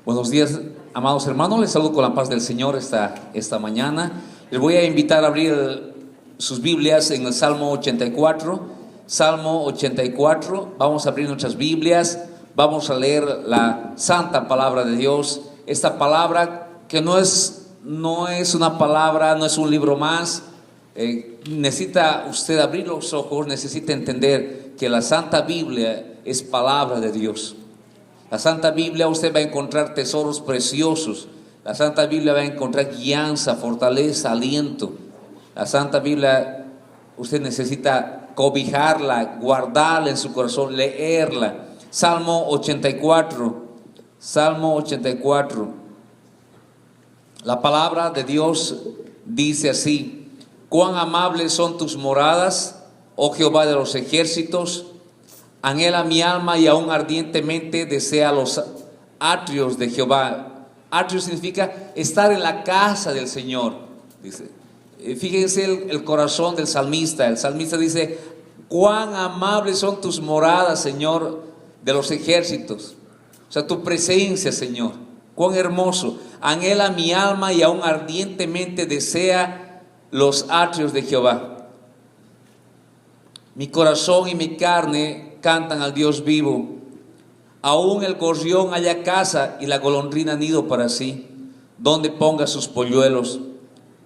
Buenos días, amados hermanos. Les saludo con la paz del Señor esta mañana. Les voy a invitar a abrir sus Biblias en el Salmo 84. Salmo 84. Vamos a abrir nuestras Biblias. Vamos a leer la santa palabra de Dios. Esta palabra que no es una palabra, no es un libro más. Necesita usted abrir los ojos, necesita entender que la Santa Biblia es palabra de Dios. La Santa Biblia usted va a encontrar tesoros preciosos. La Santa Biblia va a encontrar guianza, fortaleza, aliento. La Santa Biblia usted necesita cobijarla, guardarla en su corazón, leerla. Salmo 84. Salmo 84. La palabra de Dios dice así: cuán amables son tus moradas, oh Jehová de los ejércitos. Anhela mi alma y aún ardientemente desea los atrios de Jehová. Atrio significa estar en la casa del Señor. Dice, fíjense el corazón del salmista. El salmista dice: cuán amables son tus moradas, Señor de los ejércitos. O sea, tu presencia, Señor, cuán hermoso. Anhela mi alma y aún ardientemente desea los atrios de Jehová. Mi corazón y mi carne cantan al Dios vivo. Aún el gorrión halla casa y la golondrina nido para sí, donde ponga sus polluelos.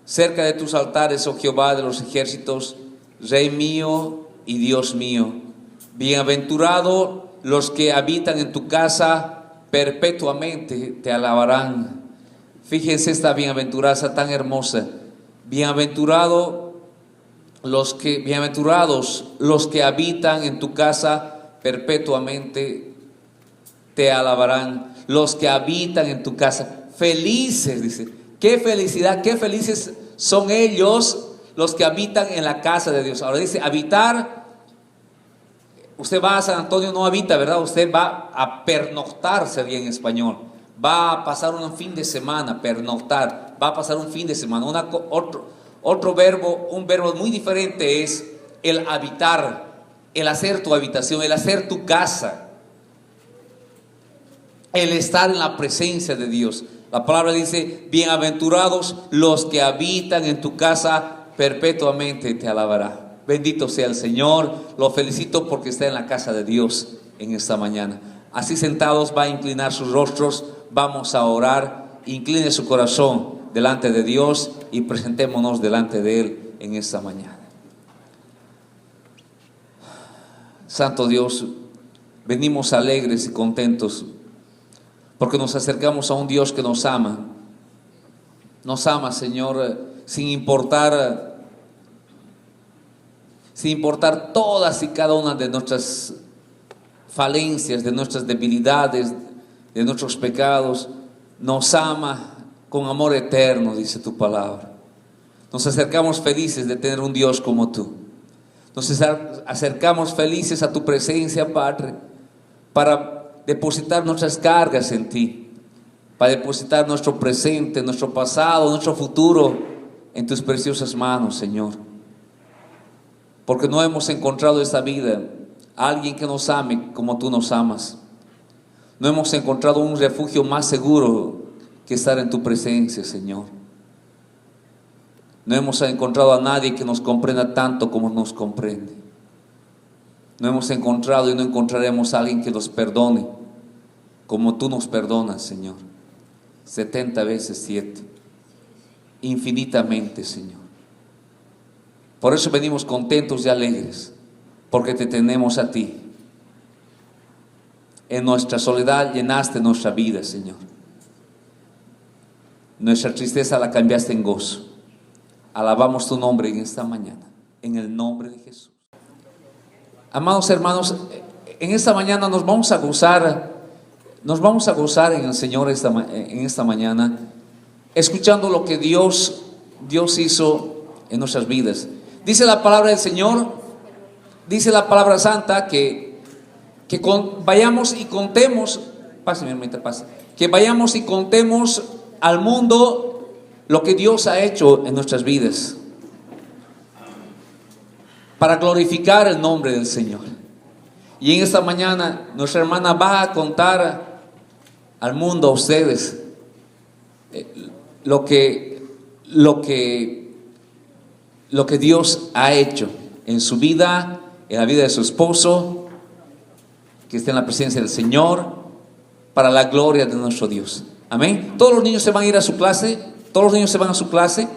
Cerca de tus altares, oh Jehová de los ejércitos, Rey mío y Dios mío. Bienaventurados los que habitan en tu casa, perpetuamente te alabarán. Fíjense esta bienaventuranza tan hermosa. Bienaventurados los que habitan en tu casa, perpetuamente te alabarán. Los que habitan en tu casa, felices, dice. Qué felicidad, qué felices son ellos los que habitan en la casa de Dios. Ahora dice habitar. Usted va a San Antonio, no habita, ¿verdad? Usted va a pernoctar, sería en español. Va a pasar un fin de semana, pernoctar. Va a pasar un fin de semana. Otro verbo, un verbo muy diferente es el habitar, el hacer tu habitación, el hacer tu casa, el estar en la presencia de Dios. La palabra dice: bienaventurados los que habitan en tu casa, perpetuamente te alabará. Bendito sea el Señor. Lo felicito porque está en la casa de Dios en esta mañana. Así sentados, va a inclinar sus rostros, vamos a orar. Incline su corazón delante de Dios y presentémonos delante de Él en esta mañana. Santo Dios, venimos alegres y contentos porque nos acercamos a un Dios que nos ama. Nos ama, Señor, sin importar todas y cada una de nuestras falencias, de nuestras debilidades, de nuestros pecados. Nos ama con amor eterno, dice tu palabra. Nos acercamos felices de tener un Dios como tú. Nos acercamos felices a tu presencia, Padre, para depositar nuestras cargas en ti, para depositar nuestro presente, nuestro pasado, nuestro futuro en tus preciosas manos, Señor. Porque no hemos encontrado esta vida a alguien que nos ame como tú nos amas. No hemos encontrado un refugio más seguro que estar en tu presencia, Señor. No hemos encontrado a nadie que nos comprenda tanto como nos comprende. No hemos encontrado y no encontraremos a alguien que nos perdone como tú nos perdonas, Señor. 70 veces 7. Infinitamente, Señor. Por eso venimos contentos y alegres, porque te tenemos a ti. En nuestra soledad llenaste nuestra vida, Señor. Nuestra tristeza la cambiaste en gozo. Alabamos tu nombre en esta mañana, en el nombre de Jesús. Amados hermanos, en esta mañana nos vamos a gozar en el Señor en esta mañana, escuchando lo que Dios hizo en nuestras vidas. Dice la palabra del Señor, dice la palabra santa que vayamos y contemos, que vayamos y contemos al mundo lo que Dios ha hecho en nuestras vidas, para glorificar el nombre del Señor. Y en esta mañana nuestra hermana va a contar al mundo, a ustedes, lo que Dios ha hecho en su vida, en la vida de su esposo, que esté en la presencia del Señor, para la gloria de nuestro Dios. Amén. Todos los niños se van a ir a su clase. Todos los niños se van a su clase,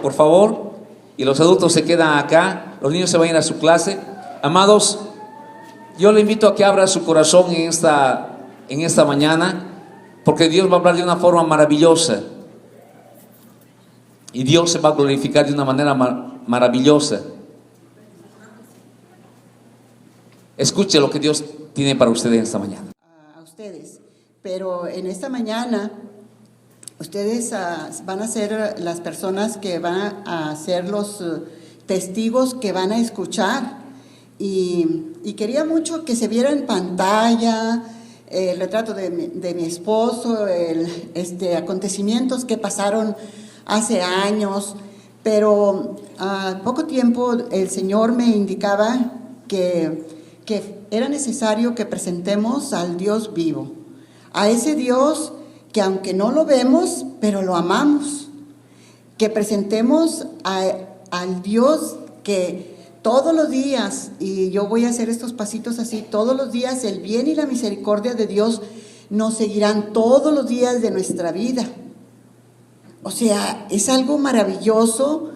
por favor. Y los adultos se quedan acá. Los niños se van a ir a su clase. Amados, yo le invito a que abra su corazón en esta mañana, porque Dios va a hablar de una forma maravillosa. Y Dios se va a glorificar de una manera maravillosa. Escuche lo que Dios tiene para ustedes esta mañana. A ustedes, pero en esta mañana ustedes van a ser las personas que van a ser los testigos que van a escuchar, y quería mucho que se viera en pantalla el retrato de mi esposo, acontecimientos que pasaron hace años, pero a poco tiempo el Señor me indicaba que era necesario que presentemos al Dios vivo, a ese Dios que aunque no lo vemos, pero lo amamos, que presentemos al Dios que todos los días, y yo voy a hacer estos pasitos así, todos los días el bien y la misericordia de Dios nos seguirán todos los días de nuestra vida. O sea, es algo maravilloso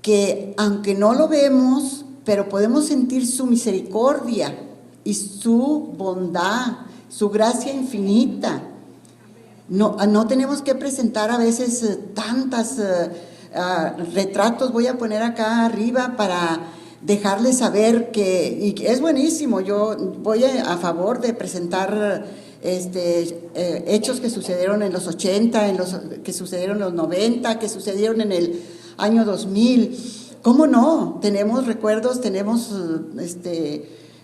que aunque no lo vemos, pero podemos sentir su misericordia y su bondad, su gracia infinita. No tenemos que presentar a veces tantas retratos, voy a poner acá arriba para dejarles saber y es buenísimo. Yo voy a favor de presentar hechos que sucedieron en los 80, que sucedieron en los 90, que sucedieron en el año 2000. ¿Cómo no? Tenemos recuerdos, tenemos,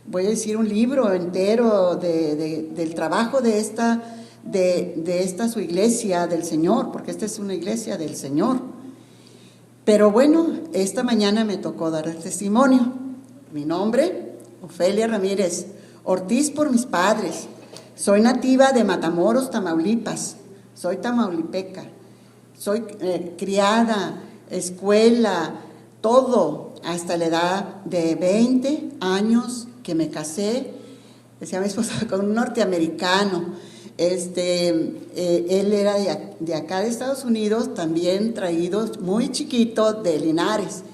voy a decir, un libro entero del trabajo de esta su iglesia del Señor, porque esta es una iglesia del Señor. Pero bueno, esta mañana me tocó dar el testimonio. Mi nombre, Ofelia Ramírez Ortiz por mis padres. Soy nativa de Matamoros, Tamaulipas. Soy tamaulipeca. Soy criada, escuela, todo, hasta la edad de 20 años que me casé, decía mi esposa, con un norteamericano. Él era de acá de Estados Unidos, también traído muy chiquito de Linares,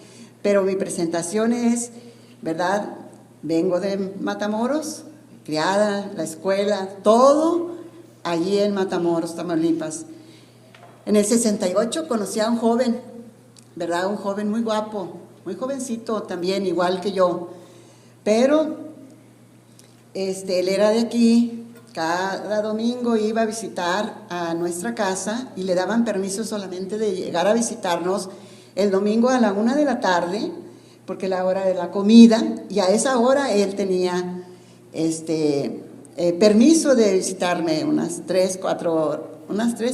pero mi presentación es, ¿verdad? Vengo de Matamoros, criada, la escuela, todo allí en Matamoros, Tamaulipas. En el 68 conocí a un joven, ¿verdad? Un joven muy guapo, muy jovencito también, igual que yo, pero él era de aquí. Cada domingo iba a visitar a nuestra casa y le daban permiso solamente de llegar a visitarnos el domingo a la 1 de la tarde, porque la hora de la comida, y a esa hora él tenía permiso de visitarme unas 3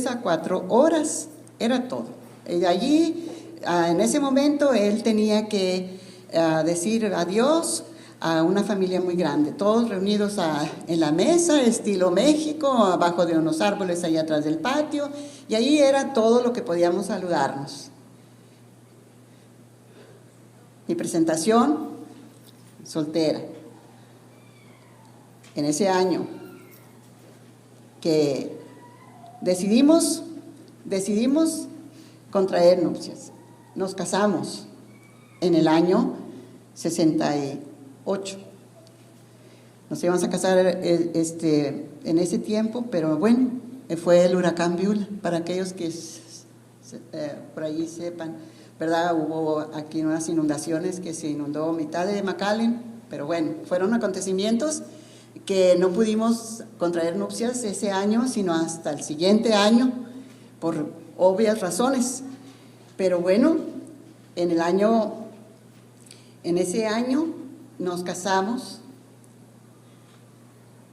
a 4 horas, era todo. Y allí, en ese momento, él tenía que decir adiós a una familia muy grande, todos reunidos en la mesa, estilo México, abajo de unos árboles allá atrás del patio, y ahí era todo lo que podíamos saludarnos. Mi presentación, soltera. En ese año que decidimos contraer nupcias. Nos casamos en el año 68. Nos íbamos a casar en ese tiempo, pero bueno, fue el huracán Beulah, para aquellos que por allí sepan, ¿verdad? Hubo aquí unas inundaciones que se inundó mitad de McAllen, pero bueno, fueron acontecimientos que no pudimos contraer nupcias ese año, sino hasta el siguiente año, por obvias razones. Pero bueno, en ese año nos casamos,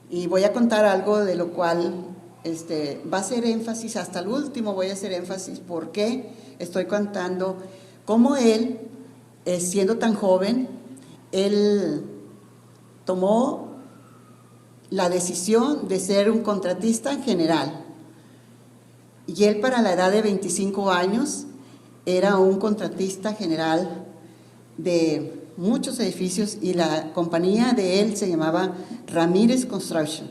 y voy a contar algo de lo cual va a ser énfasis, hasta el último voy a hacer énfasis, porque estoy contando cómo él, siendo tan joven, él tomó la decisión de ser un contratista general. Y él, para la edad de 25 años, era un contratista general de muchos edificios, y la compañía de él se llamaba Ramírez Construction.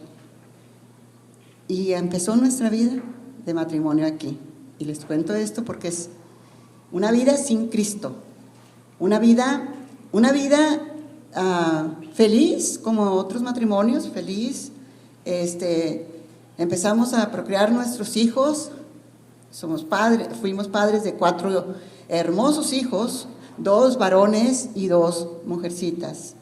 Y empezó nuestra vida de matrimonio aquí. Y les cuento esto porque es una vida sin Cristo, una vida feliz, como otros matrimonios, feliz. Empezamos a procrear nuestros hijos, fuimos padres de 4 hermosos hijos, 2 varones y 2 mujercitas.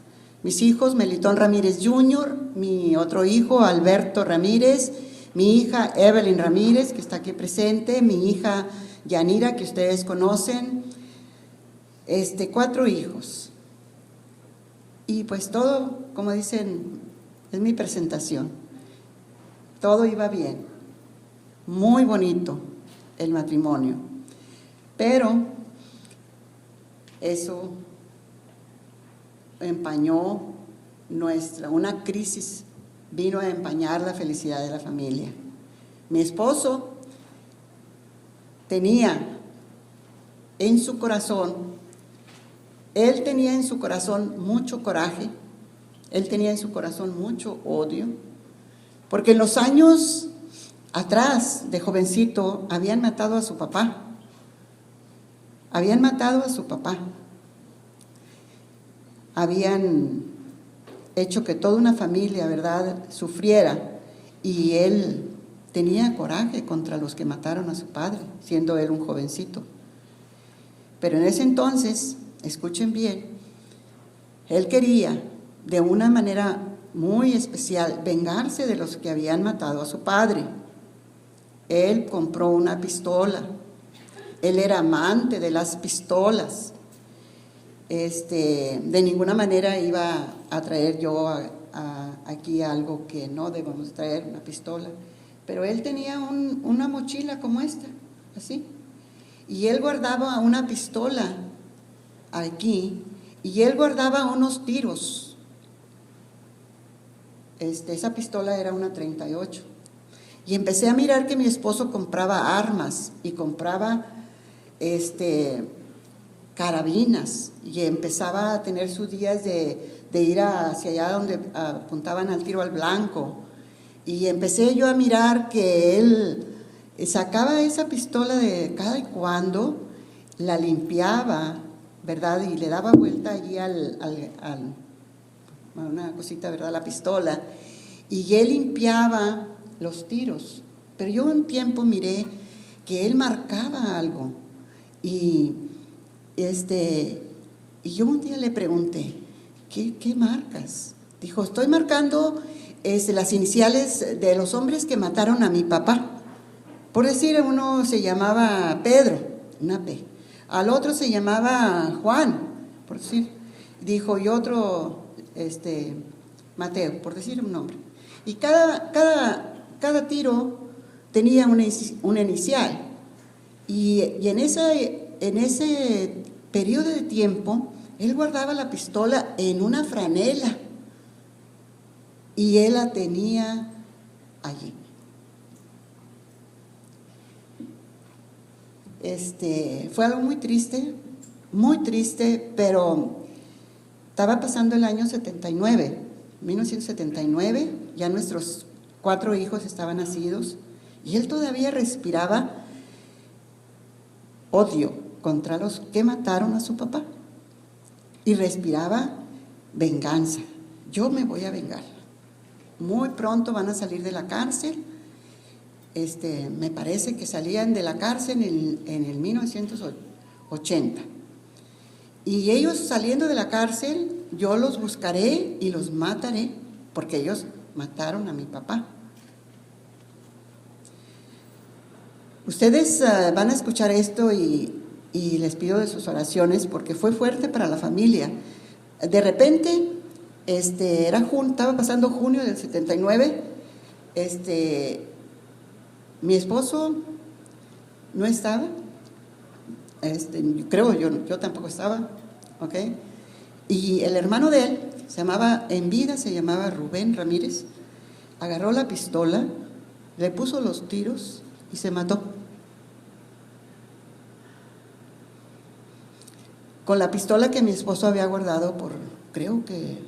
Mis hijos, Melitón Ramírez Jr., mi otro hijo, Alberto Ramírez, mi hija Evelyn Ramírez, que está aquí presente, mi hija Yanira, que ustedes conocen, 4 hijos. Y pues todo, como dicen, es mi presentación. Todo iba bien, muy bonito el matrimonio, pero eso empañó una crisis, vino a empañar la felicidad de la familia. Mi esposo tenía en su corazón mucho coraje, él tenía en su corazón mucho odio, porque en los años atrás, de jovencito, habían matado a su papá. Habían hecho que toda una familia, ¿verdad?, sufriera, y él tenía coraje contra los que mataron a su padre, siendo él un jovencito. Pero en ese entonces, escuchen bien, él quería, de una manera muy especial, vengarse de los que habían matado a su padre. Él compró una pistola. Él era amante de las pistolas. De ninguna manera iba a traer yo aquí algo que no debemos traer, una pistola. Pero él tenía una mochila como esta, así. Y él guardaba una pistola aquí, y él guardaba unos tiros. Esa pistola era una 38. Y empecé a mirar que mi esposo compraba armas y compraba carabinas, y empezaba a tener sus días de ir hacia allá donde apuntaban al tiro al blanco. Y empecé yo a mirar que él sacaba esa pistola de cada y cuando, la limpiaba, ¿verdad? Y le daba vuelta allí a una cosita, ¿verdad?, la pistola, y él limpiaba los tiros. Pero yo un tiempo miré que él marcaba algo, y yo un día le pregunté, ¿qué marcas? Dijo, estoy marcando las iniciales de los hombres que mataron a mi papá. Por decir, uno se llamaba Pedro, una P, al otro se llamaba Juan, por decir, dijo, y otro Mateo, por decir un nombre. Y cada tiro tenía una inicial. Y en ese periodo de tiempo, él guardaba la pistola en una franela, y él la tenía allí. Fue algo muy triste, pero estaba pasando el año 1979, ya nuestros 4 hijos estaban nacidos, y él todavía respiraba odio contra los que mataron a su papá, y respiraba venganza. Yo me voy a vengar. Muy pronto van a salir de la cárcel. Me parece que salían de la cárcel en el 1980. Y ellos saliendo de la cárcel, yo los buscaré y los mataré, porque ellos mataron a mi papá. Ustedes van a escuchar esto y les pido de sus oraciones, porque fue fuerte para la familia. De repente, estaba pasando junio del 79, mi esposo no estaba, yo tampoco estaba, ¿ok? Y el hermano de él, en vida se llamaba Rubén Ramírez, agarró la pistola, le puso los tiros y se mató. con la pistola que mi esposo había guardado por, creo que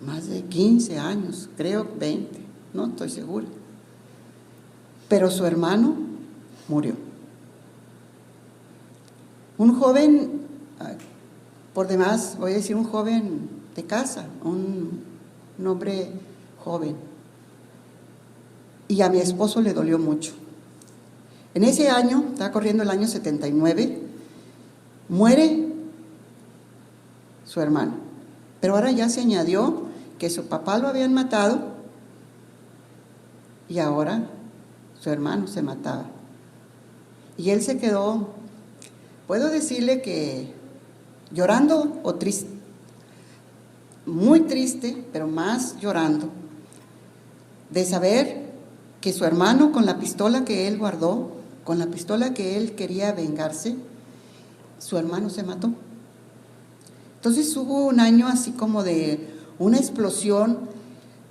más de 15 años, creo 20, no estoy segura. Pero su hermano murió. Un joven, por demás, voy a decir un joven de casa, un hombre joven. Y a mi esposo le dolió mucho. En ese año, estaba corriendo el año 79, muere su hermano. Pero ahora ya se añadió que su papá lo habían matado y ahora su hermano se mataba. Y él se quedó, puedo decirle que llorando o triste, muy triste, pero más llorando, de saber que su hermano, con la pistola que él guardó, con la pistola que él quería vengarse, su hermano se mató. Entonces hubo un año así como de una explosión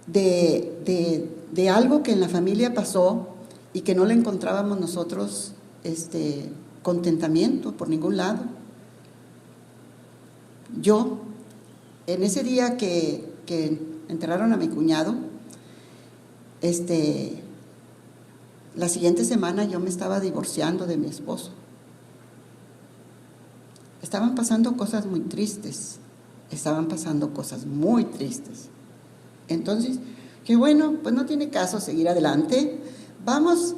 de algo que en la familia pasó y que no le encontrábamos nosotros contentamiento por ningún lado. Yo, en ese día que enterraron a mi cuñado, la siguiente semana yo me estaba divorciando de mi esposo. Estaban pasando cosas muy tristes, Entonces, que bueno, pues no tiene caso seguir adelante. Vamos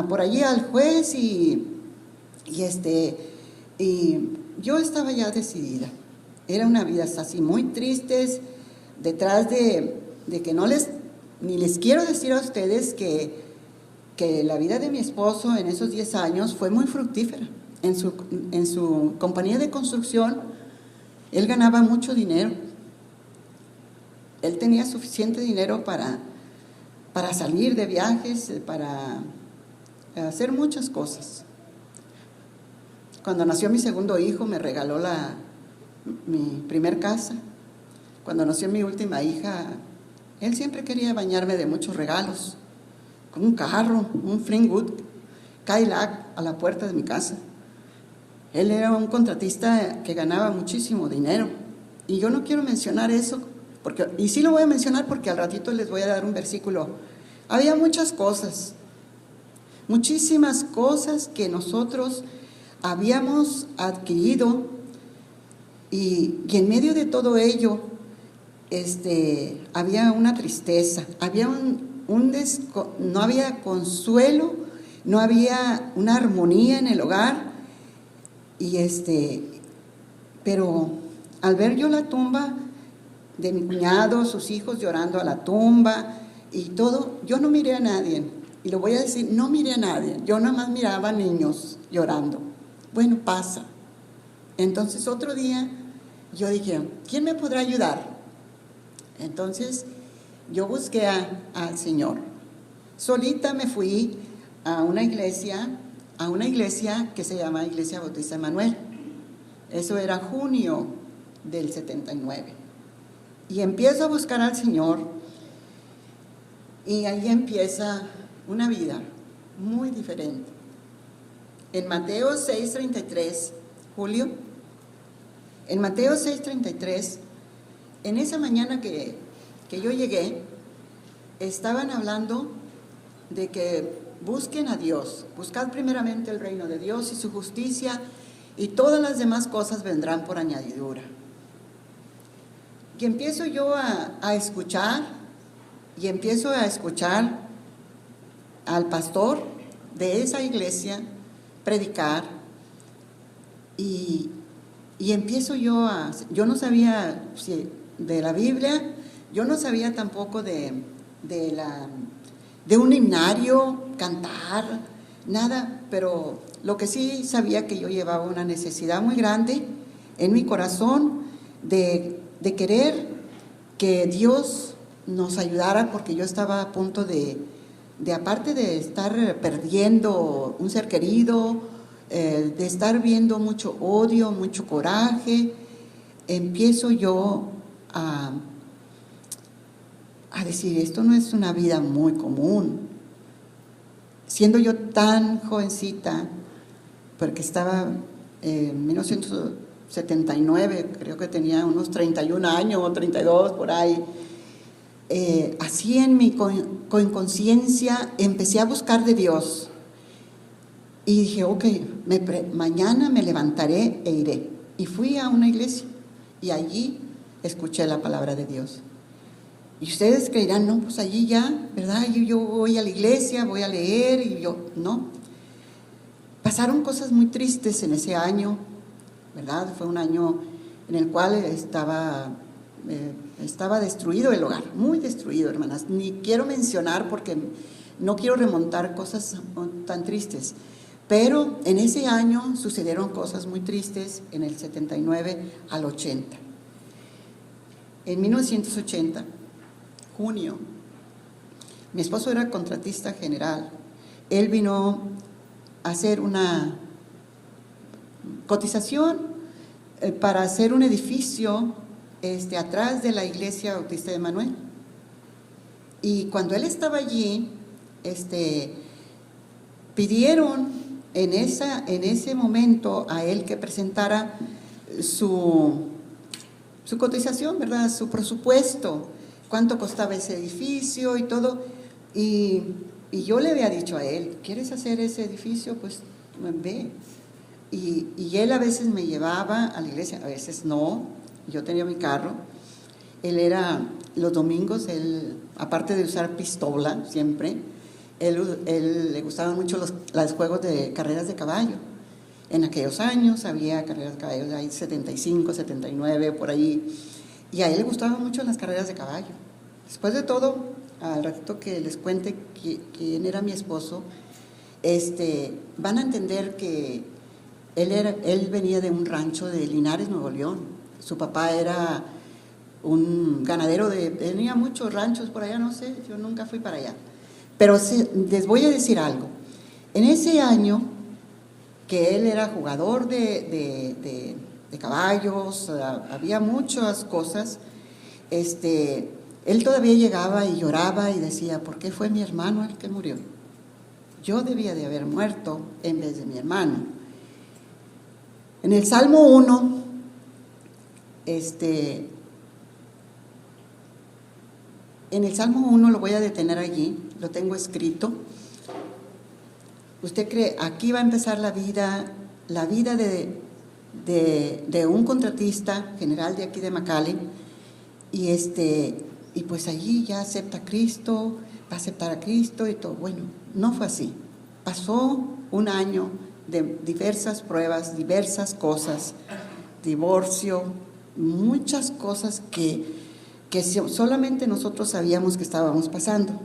por allí al juez y yo estaba ya decidida. Era una vida así muy tristes, detrás de que ni les quiero decir a ustedes que la vida de mi esposo en esos 10 años fue muy fructífera. En su compañía de construcción, él ganaba mucho dinero. Él tenía suficiente dinero para salir de viajes, para hacer muchas cosas. Cuando nació mi segundo hijo, me regaló mi primer casa. Cuando nació mi última hija, él siempre quería bañarme de muchos regalos, con un carro, un Fleetwood Cadillac a la puerta de mi casa. Él era un contratista que ganaba muchísimo dinero. Y yo no quiero mencionar eso, y sí lo voy a mencionar porque al ratito les voy a dar un versículo. Había muchas cosas, muchísimas cosas que nosotros habíamos adquirido y en medio de todo ello había una tristeza, había no había consuelo, no había una armonía en el hogar. Pero al ver yo la tumba de mi cuñado, sus hijos llorando a la tumba y todo, yo no miré a nadie. Y lo voy a decir, no miré a nadie. Yo nada más miraba a niños llorando. Bueno, pasa. Entonces otro día yo dije, ¿quién me podrá ayudar? Entonces yo busqué al Señor. Solita me fui a una iglesia que se llama Iglesia Bautista Emanuel. Eso era junio del 79. Y empiezo a buscar al Señor y ahí empieza una vida muy diferente. En Mateo 6:33, Julio, en Mateo 6:33, en esa mañana que yo llegué, estaban hablando de que busquen a Dios, buscad primeramente el reino de Dios y su justicia, y todas las demás cosas vendrán por añadidura. Y empiezo yo a escuchar, al pastor de esa iglesia predicar, y empiezo yo no sabía de la Biblia, yo no sabía tampoco de un himnario, cantar, nada, pero lo que sí sabía que yo llevaba una necesidad muy grande en mi corazón de querer que Dios nos ayudara, porque yo estaba a punto de aparte de estar perdiendo un ser querido, de estar viendo mucho odio, mucho coraje, empiezo yo a decir, esto no es una vida muy común. Siendo yo tan jovencita, porque estaba en 79, creo que tenía unos 31 años o 32 por ahí. Así en mi conciencia empecé a buscar de Dios y dije, ok, mañana me levantaré e iré. Y fui a una iglesia y allí escuché la palabra de Dios. Y ustedes creerán, no, pues allí ya, ¿verdad? Yo voy a la iglesia, voy a leer y yo, no. Pasaron cosas muy tristes en ese año, ¿verdad? Fue un año en el cual estaba destruido el hogar, muy destruido, hermanas. Ni quiero mencionar porque no quiero remontar cosas tan tristes. Pero en ese año sucedieron cosas muy tristes, en el 79 al 80. En 1980, junio, mi esposo era contratista general. Él vino a hacer una cotización para hacer un edificio atrás de la iglesia Bautista de Manuel. Y cuando él estaba allí, pidieron en ese momento a él que presentara su cotización, ¿verdad? Su presupuesto, cuánto costaba ese edificio y todo. Y yo le había dicho a él, ¿quieres hacer ese edificio? Pues ve. Y él a veces me llevaba a la iglesia, a veces no. Yo tenía mi carro. Los domingos, aparte de usar pistola siempre, él le gustaban mucho los juegos de carreras de caballo. En aquellos años había carreras de caballo, hay 75, 79, por ahí. Y a él le gustaban mucho las carreras de caballo. Después de todo, al ratito que les cuente quién era mi esposo, van a entender que él venía de un rancho de Linares, Nuevo León. Su papá era un ganadero tenía muchos ranchos por allá, no sé, yo nunca fui para allá. Pero les voy a decir algo. En ese año que él era jugador de caballos, había muchas cosas, él todavía llegaba y lloraba y decía, ¿por qué fue mi hermano el que murió? Yo debía de haber muerto en vez de mi hermano. En el Salmo 1, en el Salmo 1 lo voy a detener allí, lo tengo escrito. Usted cree, aquí va a empezar la vida de un contratista general de aquí de McAllen, y pues allí ya acepta a Cristo, va a aceptar a Cristo y todo. Bueno, no fue así. Pasó un año de diversas pruebas, diversas cosas, divorcio, muchas cosas que solamente nosotros sabíamos que estábamos pasando.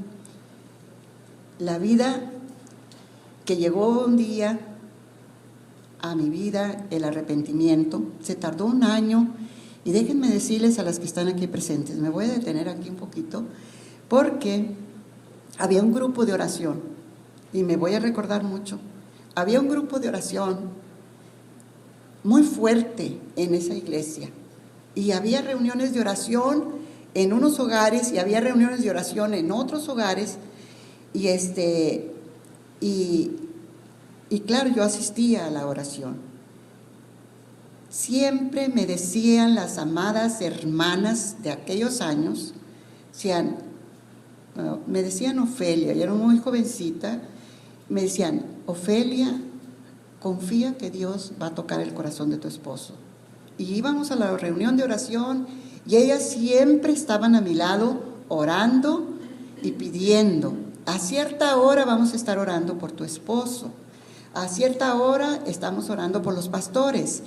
La vida que llegó un día a mi vida, el arrepentimiento, se tardó un año, y déjenme decirles a las que están aquí presentes, me voy a detener aquí un poquito, porque había un grupo de oración, y me voy a recordar mucho, había un grupo de oración muy fuerte en esa iglesia, y había reuniones de oración en unos hogares y había reuniones de oración en otros hogares, y claro, yo asistía a la oración. Siempre me decían las amadas hermanas de aquellos años, me decían Ofelia, yo era muy jovencita, me decían, Ofelia, confía que Dios va a tocar el corazón de tu esposo. Y íbamos a la reunión de oración y ellas siempre estaban a mi lado orando y pidiendo. A cierta hora vamos a estar orando por tu esposo. A cierta hora estamos orando por los pastores.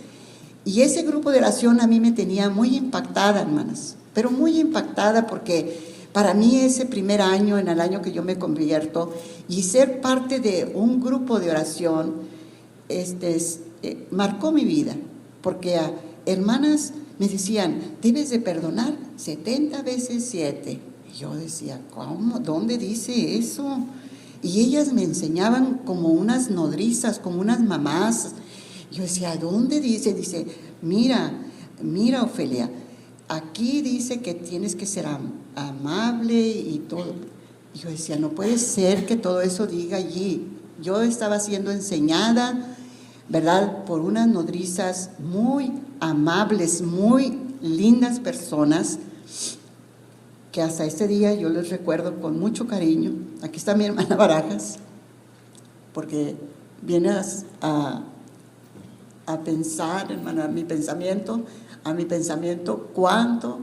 Y ese grupo de oración a mí me tenía muy impactada, hermanas, pero muy impactada, porque para mí ese primer año, en el año que yo me convierto, y ser parte de un grupo de oración, marcó mi vida, porque hermanas me decían, debes de perdonar 70 veces 7. Y yo decía, ¿cómo? ¿Dónde dice eso? Y ellas me enseñaban como unas nodrizas, como unas mamás. Yo decía, ¿dónde dice? Dice, mira, Ofelia, aquí dice que tienes que ser amable y todo. Y yo decía, no puede ser que todo eso diga allí. Yo estaba siendo enseñada ¿verdad? Por unas nodrizas muy amables, muy lindas personas, que hasta este día yo les recuerdo con mucho cariño. Aquí está mi hermana Barajas, porque viene a pensar, hermana, a mi pensamiento cuánto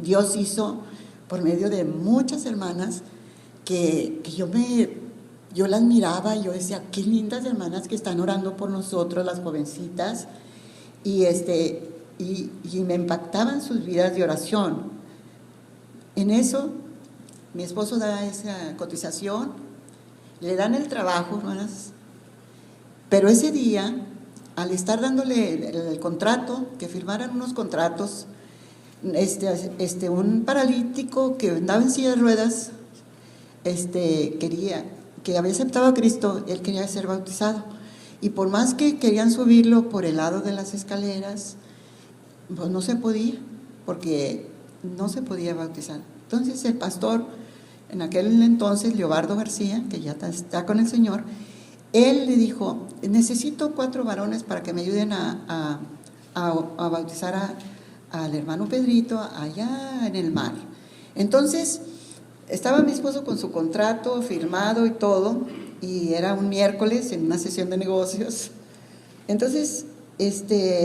Dios hizo por medio de muchas hermanas que yo las miraba y yo decía, qué lindas hermanas que están orando por nosotros, las jovencitas, y me impactaban sus vidas de oración. En eso, mi esposo da esa cotización, le dan el trabajo, hermanas, pero ese día, al estar dándole el contrato, que firmaran unos contratos, un paralítico que andaba en silla de ruedas, que había aceptado a Cristo, él quería ser bautizado, y por más que querían subirlo por el lado de las escaleras, pues no se podía, porque no se podía bautizar. Entonces el pastor, en aquel entonces, Leobardo García, que ya está con el Señor, él le dijo, necesito 4 varones para que me ayuden a bautizar al hermano Pedrito allá en el mar. Entonces estaba mi esposo con su contrato firmado y todo, y era un miércoles en una sesión de negocios. Entonces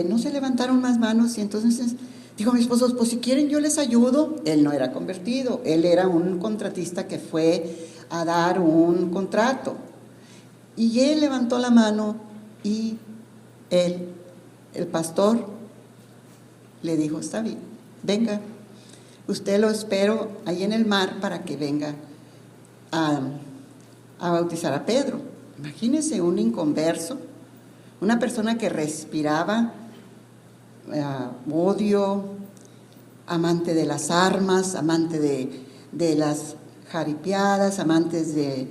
no se levantaron más manos, y entonces dijo mi esposo, pues si quieren yo les ayudo. Él no era convertido, él era un contratista que fue a dar un contrato, y él levantó la mano, y el pastor le dijo, está bien, venga, usted lo espero ahí en el mar para que venga a bautizar a Pedro. Imagínense un inconverso, una persona que respiraba odio, amante de las armas, amante de las jaripeadas, amantes de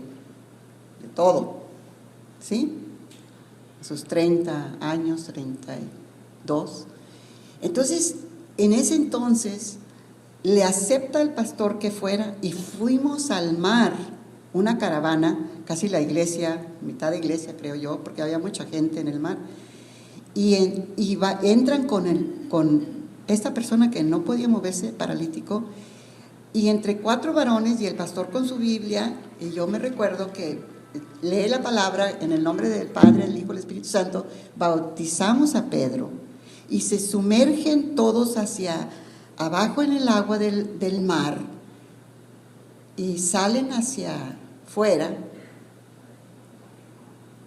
todo, ¿sí? A sus 30 años, 32. Entonces, en ese entonces, le acepta el pastor que fuera, y fuimos al mar, una caravana, casi la iglesia, mitad de iglesia creo yo, porque había mucha gente en el mar, y entran con esta persona que no podía moverse, paralítico, y entre 4 varones y el pastor con su Biblia, y yo me recuerdo que lee la palabra en el nombre del Padre, del Hijo y del Espíritu Santo, bautizamos a Pedro, y se sumergen todos hacia abajo en el agua del mar, y salen hacia fuera,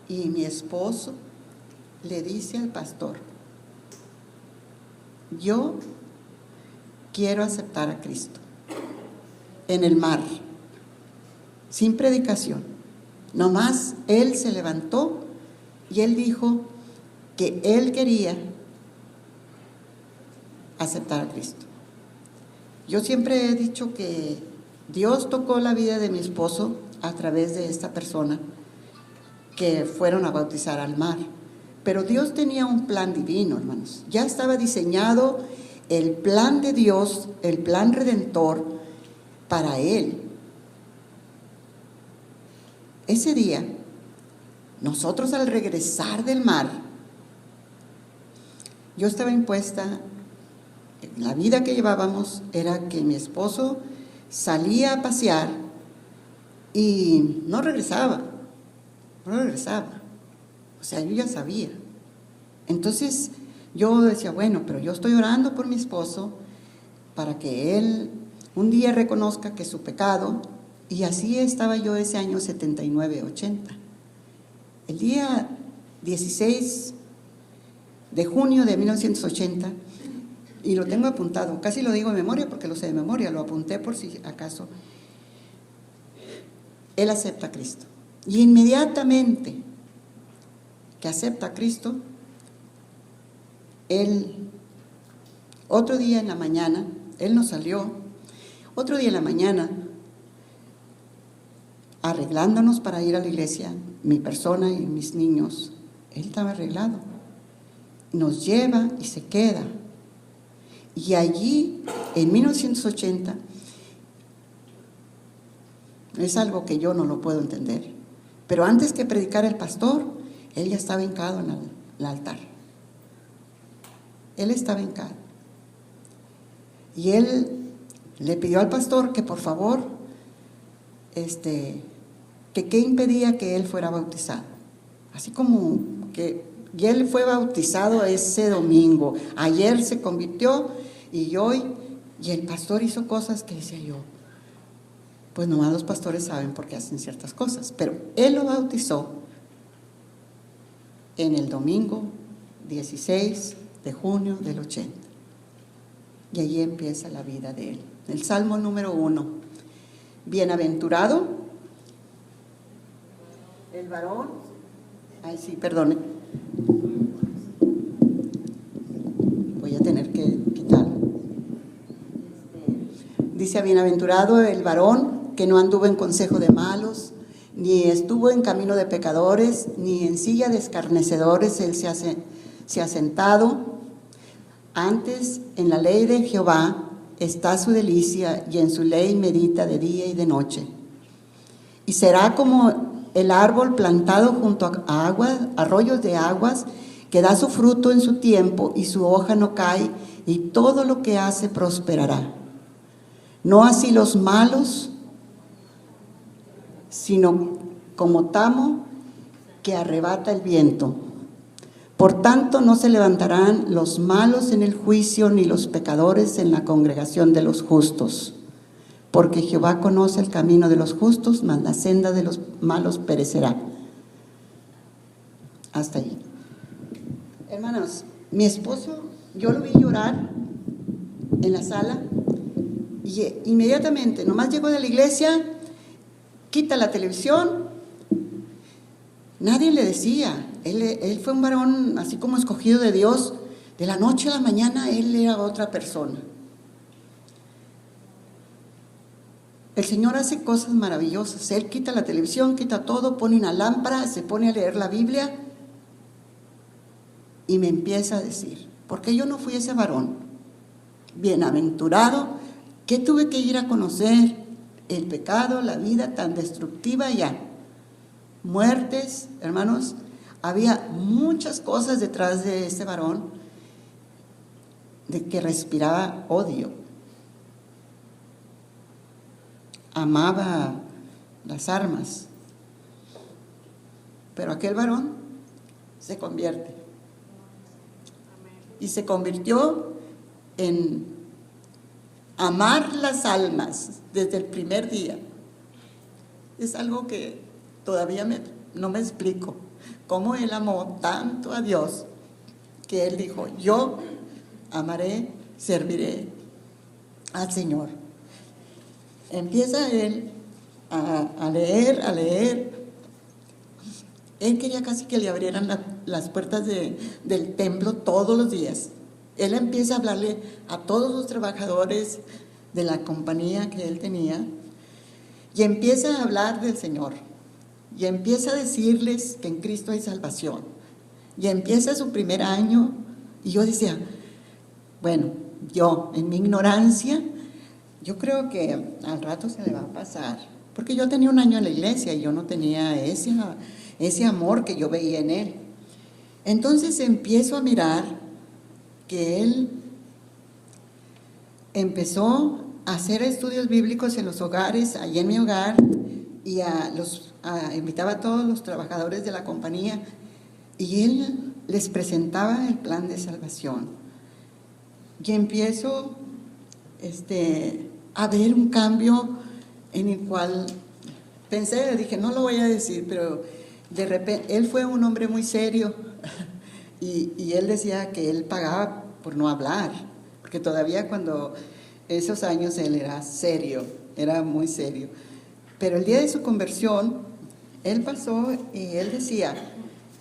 y mi esposo le dice al pastor, yo quiero aceptar a Cristo, en el mar, sin predicación. Nomás él se levantó y él dijo que él quería aceptar a Cristo. Yo siempre he dicho que Dios tocó la vida de mi esposo a través de esta persona que fueron a bautizar al mar. Pero Dios tenía un plan divino, hermanos. Ya estaba diseñado el plan de Dios, el plan redentor para él. Ese día, nosotros al regresar del mar, yo estaba impuesta, la vida que llevábamos era que mi esposo salía a pasear y no regresaba. O sea, yo ya sabía. Entonces yo decía, bueno, pero yo estoy orando por mi esposo para que él un día reconozca que su pecado, y así estaba yo ese año 79-80. El día 16 de junio de 1980, y lo tengo apuntado, casi lo digo de memoria porque lo sé de memoria, lo apunté por si acaso, él acepta a Cristo. Y inmediatamente que acepta a Cristo, él, otro día en la mañana, él nos salió, otro día en la mañana, arreglándonos para ir a la iglesia, mi persona y mis niños, él estaba arreglado, nos lleva y se queda. Y allí, en 1980, es algo que yo no lo puedo entender, pero antes que predicar el pastor, él ya estaba hincado en el altar. Él estaba hincado. Y él le pidió al pastor que por favor, que qué impedía que él fuera bautizado. Así como que, y él fue bautizado ese domingo. Ayer se convirtió y hoy, y el pastor hizo cosas que decía yo, pues nomás los pastores saben por qué hacen ciertas cosas. Pero él lo bautizó en el domingo 16 de junio del 80. Y allí empieza la vida de él. El Salmo número 1. Bienaventurado el varón. Ay, sí, perdone. Voy a tener que quitar. Dice: bienaventurado el varón que no anduvo en consejo de malos, ni estuvo en camino de pecadores, ni en silla de escarnecedores él se ha sentado. Antes, en la ley de Jehová está su delicia, y en su ley medita de día y de noche. Y será como el árbol plantado junto a aguas, arroyos de aguas, que da su fruto en su tiempo, y su hoja no cae, y todo lo que hace prosperará. No así los malos, sino como tamo que arrebata el viento. Por tanto, no se levantarán los malos en el juicio, ni los pecadores en la congregación de los justos. Porque Jehová conoce el camino de los justos, mas la senda de los malos perecerá. Hasta allí. Hermanos, mi esposo, yo lo vi llorar en la sala, y inmediatamente, nomás llegó de la iglesia, quita la televisión. Nadie le decía, él fue un varón así como escogido de Dios. De la noche a la mañana él era otra persona. El Señor hace cosas maravillosas. Él quita la televisión, quita todo, pone una lámpara, se pone a leer la Biblia y me empieza a decir: ¿por qué yo no fui ese varón bienaventurado que tuve que ir a conocer el pecado, la vida tan destructiva ya? Muertes, hermanos, había muchas cosas detrás de este varón, de que respiraba odio, amaba las armas, pero aquel varón se convierte y se convirtió en amar las almas desde el primer día. Es algo que todavía no me explico, cómo él amó tanto a Dios, que él dijo: yo amaré, serviré al Señor. Empieza él a leer. Él quería casi que le abrieran las puertas del templo todos los días. Él empieza a hablarle a todos los trabajadores de la compañía que él tenía, y empieza a hablar del Señor. Y empieza a decirles que en Cristo hay salvación. Y empieza su primer año. Y yo decía, bueno, yo en mi ignorancia, yo creo que al rato se le va a pasar. Porque yo tenía un año en la iglesia y yo no tenía ese amor que yo veía en él. Entonces empiezo a mirar que él empezó a hacer estudios bíblicos en los hogares, allí en mi hogar, y invitaba a todos los trabajadores de la compañía, y él les presentaba el plan de salvación. Y empiezo a ver un cambio en el cual dije, no lo voy a decir, pero de repente, él fue un hombre muy serio, y él decía que él pagaba por no hablar, porque todavía cuando esos años él era serio, era muy serio. Pero el día de su conversión, él pasó y él decía,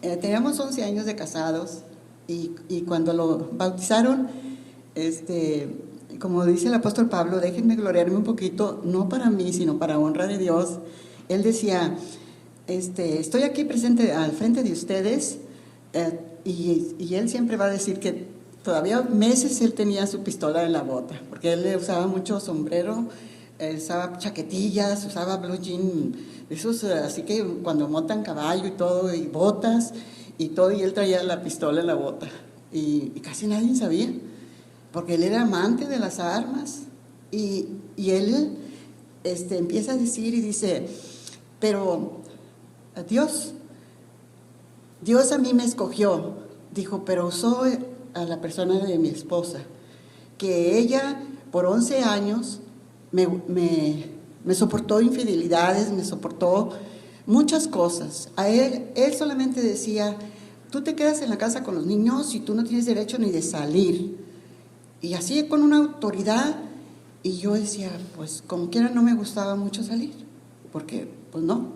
teníamos 11 años de casados, y cuando lo bautizaron, como dice el apóstol Pablo, déjenme gloriarme un poquito, no para mí, sino para honra de Dios. Él decía, estoy aquí presente al frente de ustedes, y él siempre va a decir que todavía meses él tenía su pistola en la bota, porque él usaba mucho sombrero, usaba chaquetillas, usaba blue jean, esos así que cuando montan caballo y todo, y botas, y todo, y él traía la pistola en la bota, y casi nadie sabía, porque él era amante de las armas, y él empieza a decir y dice, pero Dios a mí me escogió, dijo, pero usó a la persona de mi esposa, que ella por 11 años me soportó infidelidades, me soportó muchas cosas. A él solamente decía, tú te quedas en la casa con los niños y tú no tienes derecho ni de salir. Y así con una autoridad, y yo decía, pues como quiera no me gustaba mucho salir, porque pues no,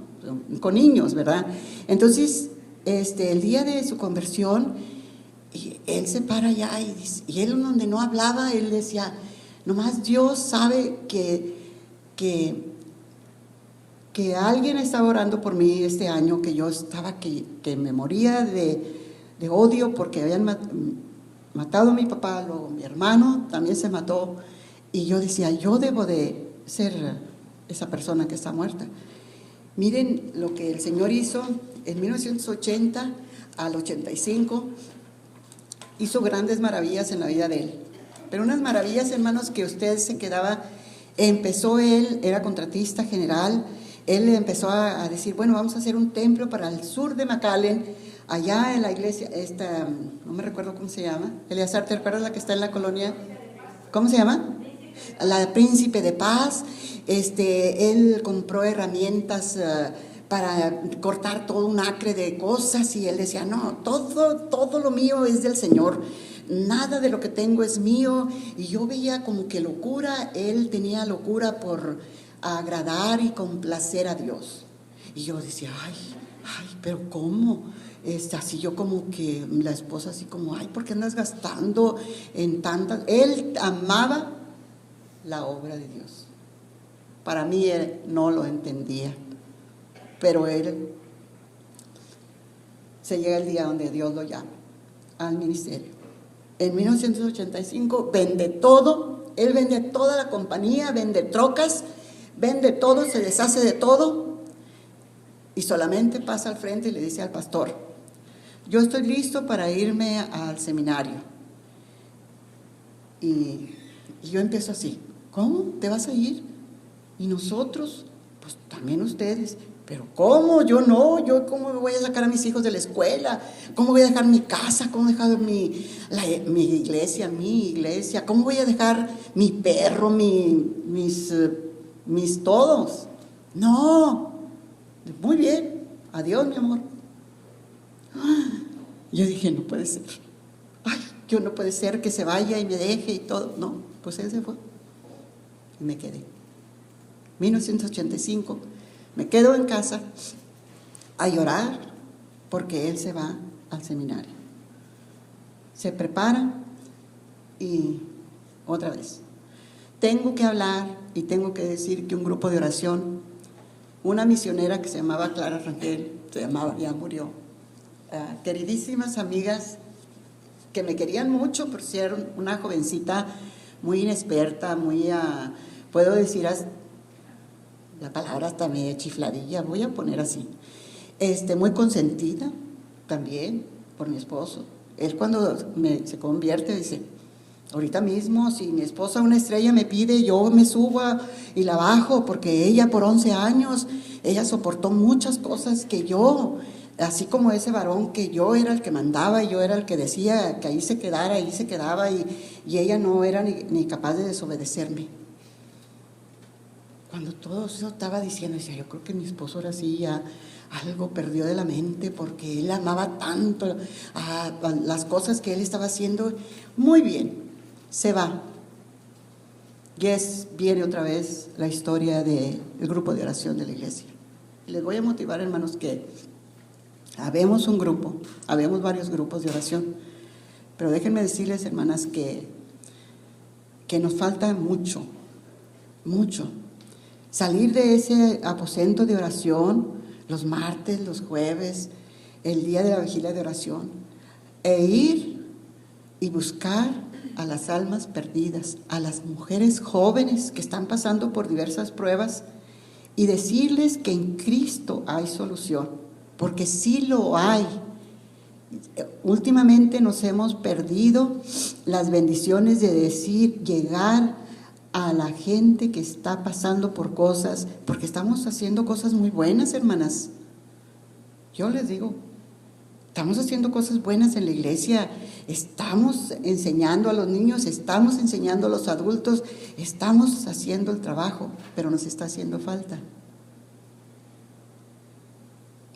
con niños, ¿verdad? Entonces, el día de su conversión, y él se para allá y él donde no hablaba, él decía, nomás Dios sabe que alguien estaba orando por mí este año, que yo estaba, que me moría de odio porque habían matado a mi papá, luego mi hermano también se mató, y yo decía, yo debo de ser esa persona que está muerta. Miren lo que el Señor hizo en 1980 al 85, hizo grandes maravillas en la vida de él, pero unas maravillas, hermanos, que usted se quedaba. Empezó él, era contratista general, él empezó a decir, bueno, vamos a hacer un templo para el sur de McAllen, allá en la iglesia, no me recuerdo cómo se llama, Eleazar, ¿te recuerdas la que está en la colonia? ¿Cómo se llama? La Príncipe de Paz. Él compró herramientas para cortar todo un acre de cosas, y él decía, no, todo lo mío es del Señor, nada de lo que tengo es mío. Y yo veía como que locura, él tenía locura por agradar y complacer a Dios. Y yo decía, ay, pero ¿cómo? Así yo como que la esposa así como, ay, ¿por qué andas gastando en tantas? Él amaba la obra de Dios. Para mí él no lo entendía, pero él se llega el día donde Dios lo llama al ministerio. En 1985 vende todo, él vende toda la compañía, vende trocas, vende todo, se deshace de todo, y solamente pasa al frente y le dice al pastor, yo estoy listo para irme al seminario. Y yo empiezo así, ¿cómo? ¿Te vas a ir? Y nosotros, pues también ustedes, pero ¿cómo? Yo no, yo ¿cómo me voy a sacar a mis hijos de la escuela? ¿Cómo voy a dejar mi casa? ¿Cómo voy a dejar mi iglesia? ¿Cómo voy a dejar mi perro, mis todos? No, muy bien, adiós mi amor. Yo dije, no puede ser, ay, yo no puede ser que se vaya y me deje y todo. No, pues él se fue y me quedé. 1985, me quedo en casa a llorar porque él se va al seminario. Se prepara y otra vez tengo que hablar y tengo que decir que un grupo de oración, una misionera que se llamaba Clara Rangel, ya murió, queridísimas amigas que me querían mucho por ser una jovencita muy inexperta, muy, puedo decir la palabra hasta medio chifladilla, voy a poner así, muy consentida también por mi esposo. Él cuando se convierte dice, ahorita mismo si mi esposa una estrella me pide, yo me subo y la bajo, porque ella por 11 años, ella soportó muchas cosas que yo, así como ese varón, que yo era el que mandaba, y yo era el que decía que ahí se quedara, ahí se quedaba, y ella no era ni capaz de desobedecerme. Cuando todo eso estaba diciendo, decía, yo creo que mi esposo ahora sí ya algo perdió de la mente, porque él amaba tanto a las cosas que él estaba haciendo. Muy bien, se va. Y viene otra vez la historia del grupo de oración de la iglesia. Les voy a motivar, hermanos, que habemos un grupo, habemos varios grupos de oración, pero déjenme decirles, hermanas, que nos falta mucho. Salir de ese aposento de oración los martes, los jueves, el día de la vigilia de oración, e ir y buscar a las almas perdidas, a las mujeres jóvenes que están pasando por diversas pruebas, y decirles que en Cristo hay solución, porque sí lo hay. Últimamente nos hemos perdido las bendiciones de decir, llegar a la gente que está pasando por cosas, porque estamos haciendo cosas muy buenas, hermanas. Yo les digo, estamos haciendo cosas buenas en la iglesia, estamos enseñando a los niños, estamos enseñando a los adultos, estamos haciendo el trabajo, pero nos está haciendo falta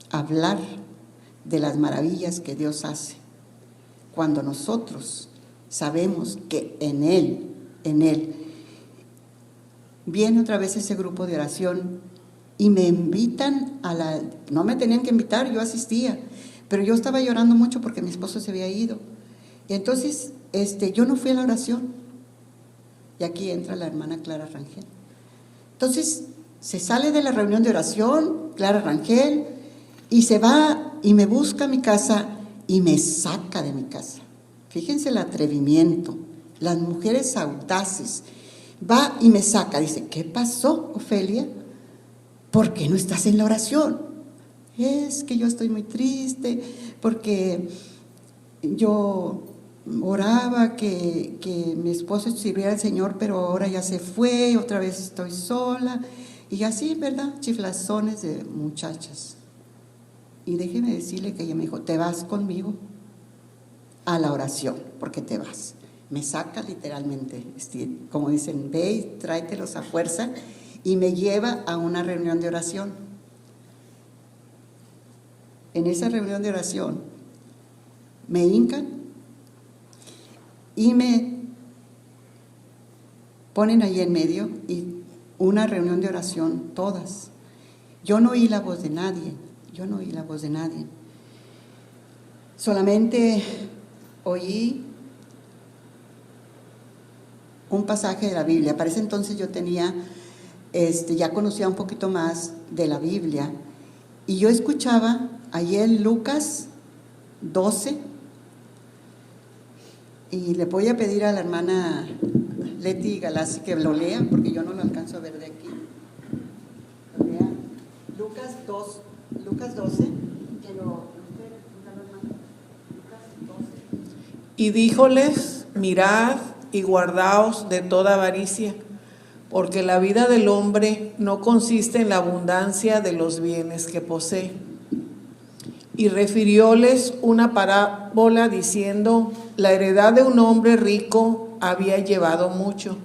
hablar de las maravillas que Dios hace, cuando nosotros sabemos que en Él, viene otra vez ese grupo de oración y me invitan no me tenían que invitar, yo asistía, pero yo estaba llorando mucho porque mi esposo se había ido. Y entonces yo no fui a la oración. Y aquí entra la hermana Clara Rangel. Entonces se sale de la reunión de oración, Clara Rangel, y se va y me busca a mi casa y me saca de mi casa. Fíjense el atrevimiento, las mujeres audaces. Va y me saca, dice, ¿qué pasó, Ofelia? ¿Por qué no estás en la oración? Es que yo estoy muy triste porque yo oraba que mi esposo sirviera al Señor, pero ahora ya se fue, otra vez estoy sola. Y así, ¿verdad? Chiflazones de muchachas. Y déjeme decirle que ella me dijo, te vas conmigo a la oración, porque te vas. Me saca literalmente, como dicen, ve y tráetelos a fuerza, y me lleva a una reunión de oración. En esa reunión de oración me hincan y me ponen ahí en medio, y una reunión de oración, todas. Yo no oí la voz de nadie, solamente oí un pasaje de la Biblia. Para ese entonces yo tenía, ya conocía un poquito más de la Biblia, y yo escuchaba ahí en Lucas 12, y le voy a pedir a la hermana Leti Galassi que lo lea, porque yo no lo alcanzo a ver de aquí. Lo lea. Lucas 12, que lo... Lucas 12. Y díjoles, mirad y guardaos de toda avaricia, porque la vida del hombre no consiste en la abundancia de los bienes que posee. Y refirióles una parábola diciendo, la heredad de un hombre rico había llevado mucho.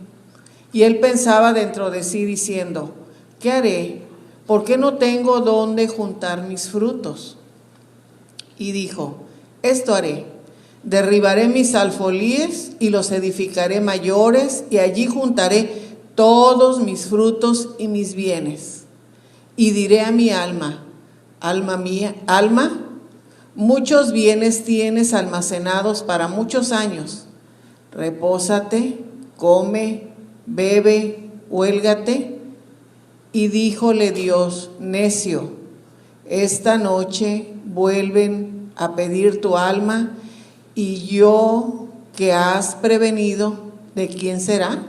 Y él pensaba dentro de sí diciendo, ¿qué haré? ¿Por qué no tengo dónde juntar mis frutos? Y dijo, esto haré. Derribaré mis alfolíes y los edificaré mayores, y allí juntaré todos mis frutos y mis bienes. Y diré a mi alma, alma mía, alma, muchos bienes tienes almacenados para muchos años. Repósate, come, bebe, huélgate. Y díjole Dios, necio, esta noche vuelven a pedir tu alma, y yo que has prevenido, ¿de quién será?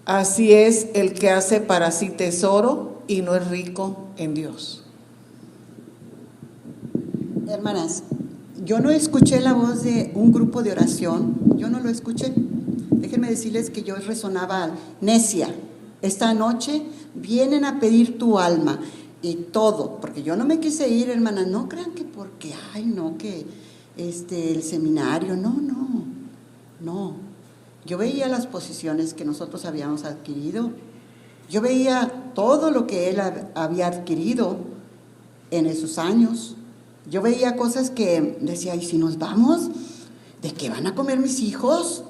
Así es el que hace para sí tesoro y no es rico en Dios. Hermanas, yo no escuché la voz de un grupo de oración, yo no lo escuché. Déjenme decirles que yo resonaba necia. Esta noche vienen a pedir tu alma y todo, porque yo no me quise ir, hermanas, no crean que porque, ay no, que el seminario, no. Yo veía las posiciones que nosotros habíamos adquirido, yo veía todo lo que él había adquirido en esos años, yo veía cosas que decía, ¿y si nos vamos? ¿De qué van a comer mis hijos?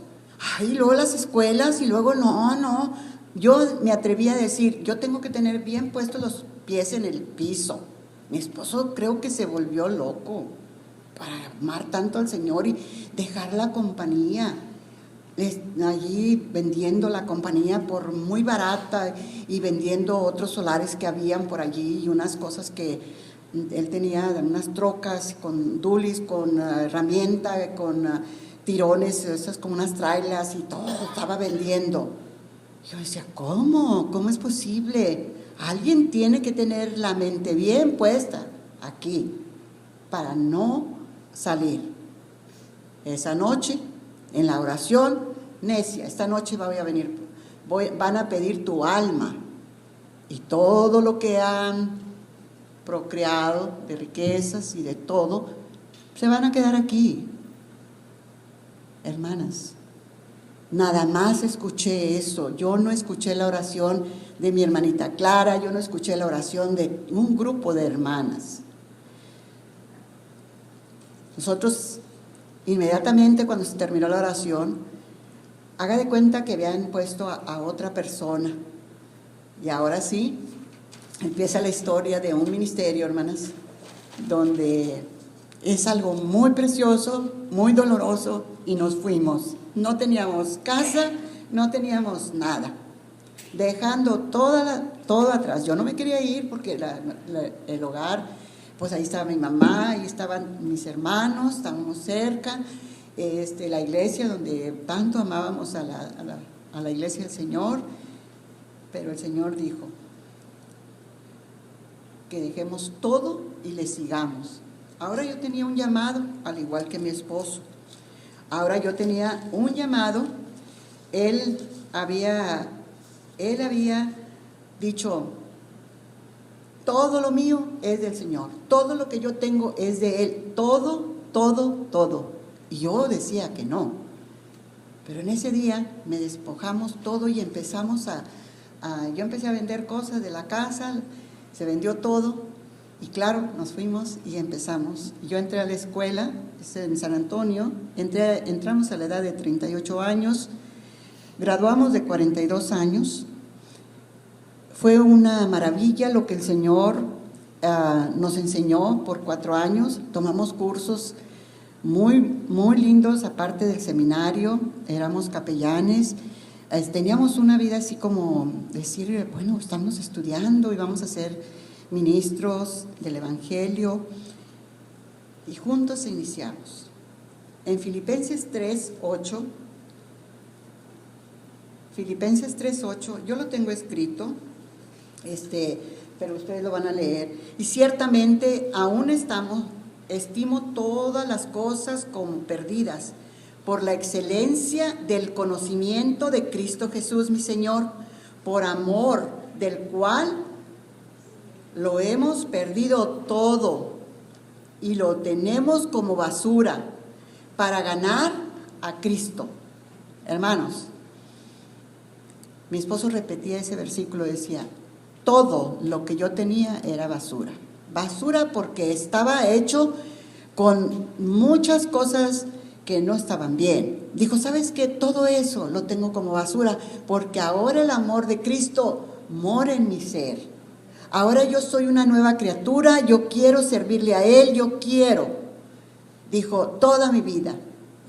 Ay, luego las escuelas, y luego no. Yo me atreví a decir, yo tengo que tener bien puestos los pies en el piso. Mi esposo creo que se volvió loco para amar tanto al Señor y dejar la compañía. Allí vendiendo la compañía por muy barata y vendiendo otros solares que habían por allí y unas cosas que él tenía, unas trocas con dulis, con herramienta, con tirones, esas como unas trailers y todo, estaba vendiendo. Yo decía, ¿cómo? ¿Cómo es posible? Alguien tiene que tener la mente bien puesta aquí para no salir. Esa noche, en la oración, necia, esta noche voy a venir, van a pedir tu alma y todo lo que han procreado de riquezas y de todo, se van a quedar aquí. Hermanas, nada más escuché eso. Yo no escuché la oración de mi hermanita Clara, yo no escuché la oración de un grupo de hermanas. Nosotros, inmediatamente cuando se terminó la oración, haga de cuenta que habían puesto a otra persona. Y ahora sí, empieza la historia de un ministerio, hermanas, donde es algo muy precioso, muy doloroso, y nos fuimos. No teníamos casa, no teníamos nada, dejando todo atrás. Yo no me quería ir porque el hogar, pues ahí estaba mi mamá, ahí estaban mis hermanos, estábamos cerca, la iglesia donde tanto amábamos a la iglesia del Señor, pero el Señor dijo que dejemos todo y le sigamos. Ahora yo tenía un llamado, al igual que mi esposo. Ahora yo tenía un llamado. Él había dicho, todo lo mío es del Señor, todo lo que yo tengo es de Él, todo. Y yo decía que no. Pero en ese día me despojamos todo y empezamos yo empecé a vender cosas de la casa, se vendió todo. Y claro, nos fuimos y empezamos. Yo entré a la escuela en San Antonio, entramos a la edad de 38 años, graduamos de 42 años. Fue una maravilla lo que el Señor nos enseñó por 4 años. Tomamos cursos muy, muy lindos, aparte del seminario, éramos capellanes. Teníamos una vida así como decir, bueno, estamos estudiando y vamos a ser ministros del Evangelio, y juntos iniciamos. En Filipenses 3:8, yo lo tengo escrito, pero ustedes lo van a leer. Y ciertamente aún estimo todas las cosas como perdidas por la excelencia del conocimiento de Cristo Jesús mi Señor, por amor del cual lo hemos perdido todo y lo tenemos como basura para ganar a Cristo. Hermanos, mi esposo repetía ese versículo, decía, todo lo que yo tenía era basura. Basura porque estaba hecho con muchas cosas que no estaban bien. Dijo, ¿sabes qué? Todo eso lo tengo como basura porque ahora el amor de Cristo mora en mi ser. Ahora yo soy una nueva criatura, yo quiero servirle a Él, dijo, toda mi vida.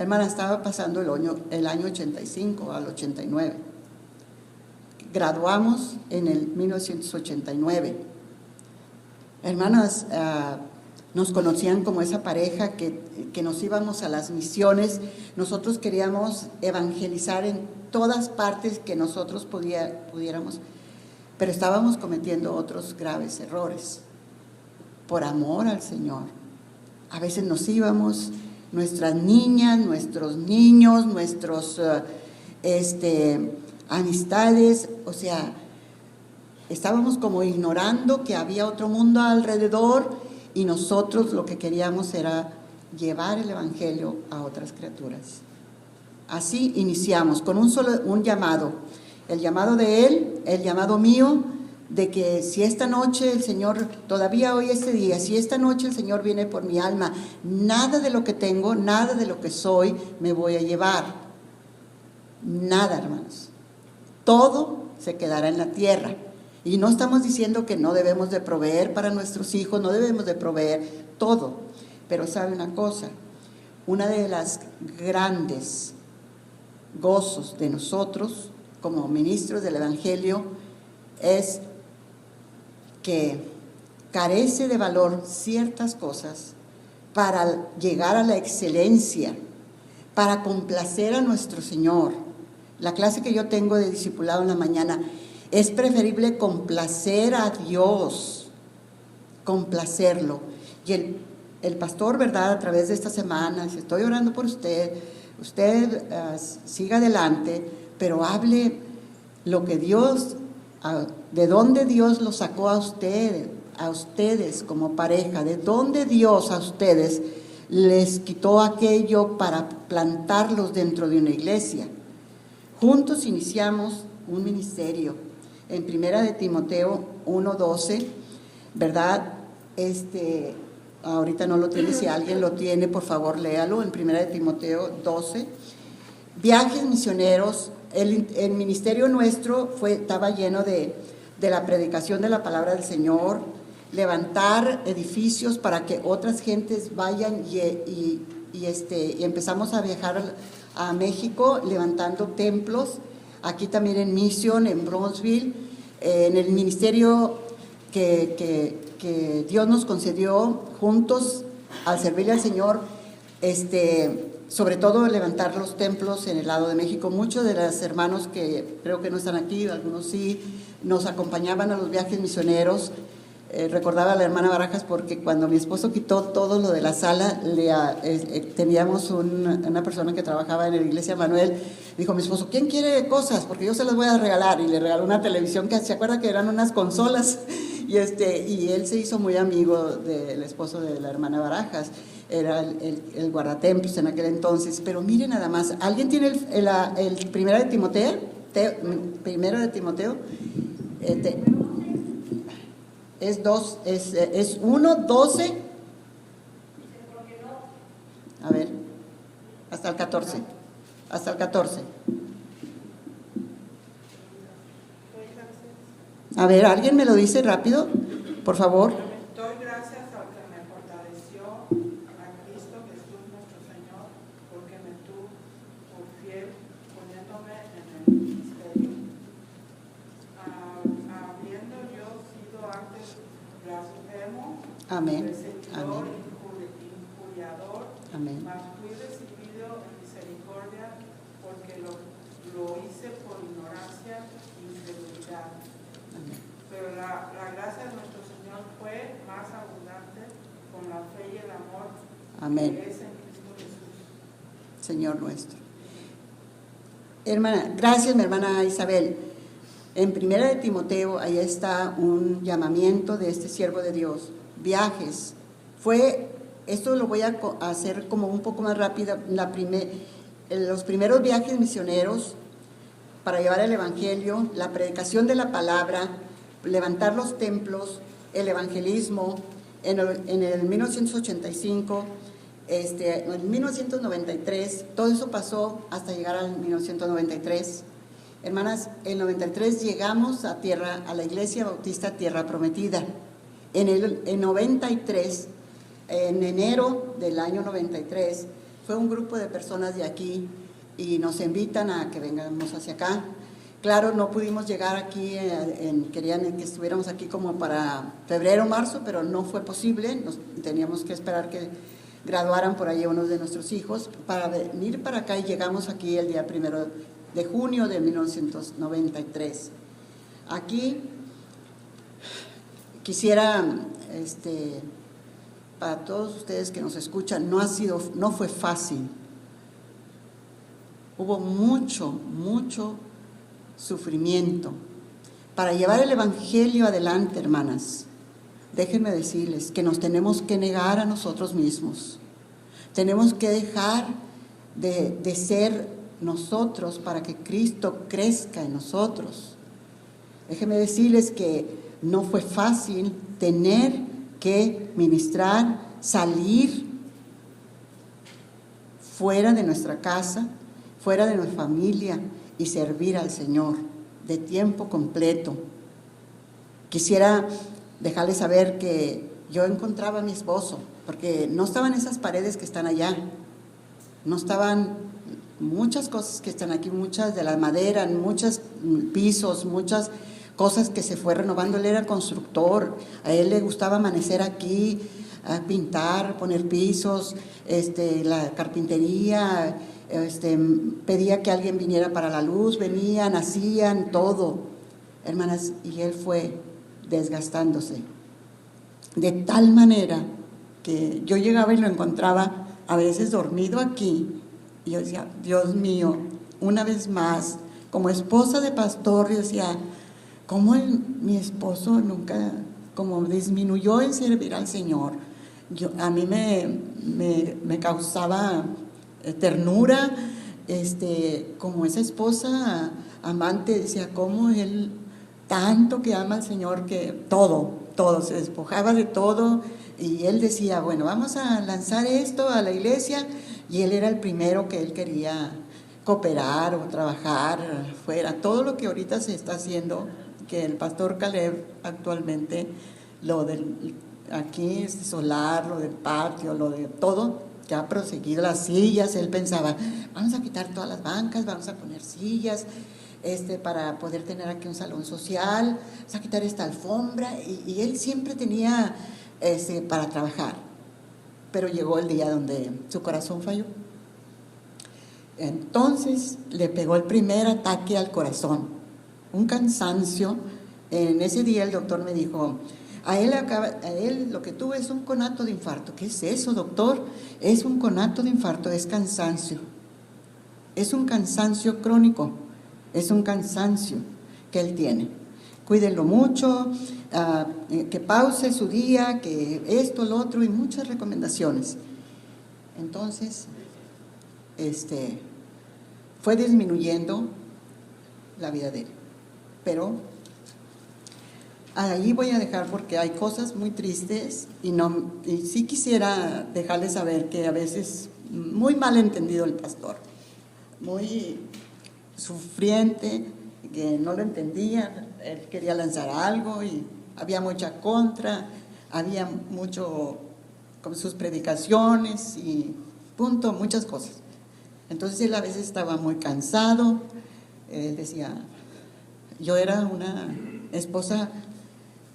Hermana, estaba pasando el año 85 al 89. Graduamos en el 1989. Hermanas, nos conocían como esa pareja que nos íbamos a las misiones. Nosotros queríamos evangelizar en todas partes que nosotros pudiéramos. Pero estábamos cometiendo otros graves errores, por amor al Señor. A veces nos íbamos, nuestras niñas, nuestros niños, nuestros amistades, o sea, estábamos como ignorando que había otro mundo alrededor y nosotros lo que queríamos era llevar el Evangelio a otras criaturas. Así iniciamos con un llamado. El llamado de Él, el llamado mío, de que si esta noche el Señor, todavía hoy este día, si esta noche el Señor viene por mi alma, nada de lo que tengo, nada de lo que soy, me voy a llevar. Nada, hermanos. Todo se quedará en la tierra. Y no estamos diciendo que no debemos de proveer para nuestros hijos, no debemos de proveer todo. Pero sabe una cosa, una de las grandes gozos de nosotros como ministros del Evangelio es que carece de valor ciertas cosas para llegar a la excelencia, para complacer a nuestro Señor. La clase que yo tengo de discipulado en la mañana, es preferible complacer a Dios, complacerlo. Y el pastor, ¿verdad? A través de esta semana, dice, estoy orando por usted, usted siga adelante, pero hable lo que Dios, de dónde Dios lo sacó a ustedes como pareja, de dónde Dios a ustedes les quitó aquello para plantarlos dentro de una iglesia. Juntos iniciamos un ministerio en 1 de Timoteo 1:12, ¿verdad? Ahorita no lo tiene, si alguien lo tiene, por favor léalo, en 1 de Timoteo 12. Viajes misioneros. El ministerio nuestro estaba lleno de la predicación de la palabra del Señor, levantar edificios para que otras gentes vayan y empezamos a viajar a México levantando templos, aquí también en Mission, en Bronzeville, en el ministerio que Dios nos concedió juntos al servirle al Señor, sobre todo levantar los templos en el lado de México. Muchos de los hermanos que creo que no están aquí, algunos sí, nos acompañaban a los viajes misioneros. Recordaba a la hermana Barajas porque cuando mi esposo quitó todo lo de la sala, teníamos una persona que trabajaba en la iglesia Manuel, dijo mi esposo, ¿quién quiere cosas? Porque yo se las voy a regalar, y le regaló una televisión que se acuerda que eran unas consolas, y él se hizo muy amigo del esposo de la hermana Barajas, era el guardatemplos en aquel entonces. Pero miren nada más, ¿alguien tiene el primero de Timoteo? Primero de Timoteo, es 1:12. A ver, hasta el 14. Hasta el 14. A ver, ¿alguien me lo dice rápido? Por favor. Doy gracias al que me fortaleció, a Cristo Jesús nuestro Señor, porque me tuvo por fiel poniéndome en el ministerio. Habiendo yo sido antes blasfemo, Amén. perseguidor, Amén. injuriador, Amén. mas fui recibido en misericordia, porque lo hice por ignorancia e incredulidad. Amén. Pero la gracia de nuestro Señor fue más abundante con la fe y el amor Amén. que es en Cristo Jesús. Señor nuestro. Hermana, gracias mi hermana Isabel. En 1 de Timoteo, ahí está un llamamiento de este siervo de Dios. Viajes. Esto lo voy a hacer como un poco más rápido. Los primeros viajes misioneros para llevar el evangelio, la predicación de la palabra, levantar los templos, el evangelismo. En el 1985, en 1993, todo eso pasó hasta llegar al 1993. Hermanas, en 93 llegamos a la Iglesia Bautista Tierra Prometida. En 93, en enero del año 93, fue un grupo de personas de aquí y nos invitan a que vengamos hacia acá. Claro, no pudimos llegar aquí, querían que estuviéramos aquí como para febrero o marzo, pero no fue posible. Teníamos que esperar que graduaran por ahí unos de nuestros hijos para venir para acá, y llegamos aquí el día 1 de junio de 1993. Aquí quisiera, para todos ustedes que nos escuchan, no fue fácil. Hubo mucho sufrimiento para llevar el evangelio adelante, hermanas. Déjenme decirles que nos tenemos que negar a nosotros mismos. Tenemos que dejar de ser nosotros para que Cristo crezca en nosotros. Déjenme decirles que no fue fácil tener que ministrar, salir fuera de nuestra casa, fuera de nuestra familia y servir al Señor de tiempo completo. Quisiera dejarles saber que yo encontraba a mi esposo, porque no estaban esas paredes que están allá, no estaban muchas cosas que están aquí, muchas de la madera, muchos pisos, muchas cosas que se fue renovando. Él era constructor, a él le gustaba amanecer aquí, a pintar, poner pisos, la carpintería, pedía que alguien viniera para la luz, venían, hacían todo, hermanas, y él fue desgastándose de tal manera que yo llegaba y lo encontraba a veces dormido aquí, y yo decía, Dios mío, una vez más, como esposa de pastor, yo decía, ¿cómo mi esposo nunca como disminuyó en servir al Señor? A mí me causaba ternura, como esa esposa amante, decía, cómo él tanto que ama al Señor, que todo, se despojaba de todo, y él decía, bueno, vamos a lanzar esto a la iglesia, y él era el primero que él quería cooperar o trabajar fuera, todo lo que ahorita se está haciendo, que el pastor Caleb actualmente, lo del aquí solar, lo del patio, lo de todo, que ha proseguido las sillas, él pensaba, vamos a quitar todas las bancas, vamos a poner sillas, para poder tener aquí un salón social, vamos a quitar esta alfombra, y él siempre tenía para trabajar, pero llegó el día donde su corazón falló. Entonces le pegó el primer ataque al corazón, un cansancio. En ese día el doctor me dijo, a él lo que tuvo es un conato de infarto. ¿Qué es eso, doctor? Es un conato de infarto, es cansancio. Es un cansancio crónico, es un cansancio que él tiene. Cuídenlo mucho, que pause su día, que esto, lo otro, y muchas recomendaciones. Entonces, fue disminuyendo la vida de él. Pero ahí voy a dejar, porque hay cosas muy tristes, y sí quisiera dejarles saber que a veces muy mal entendido el pastor, muy sufriente, que no lo entendía, él quería lanzar algo y había mucha contra, había mucho con sus predicaciones y punto, muchas cosas. Entonces él a veces estaba muy cansado, él decía, yo era una esposa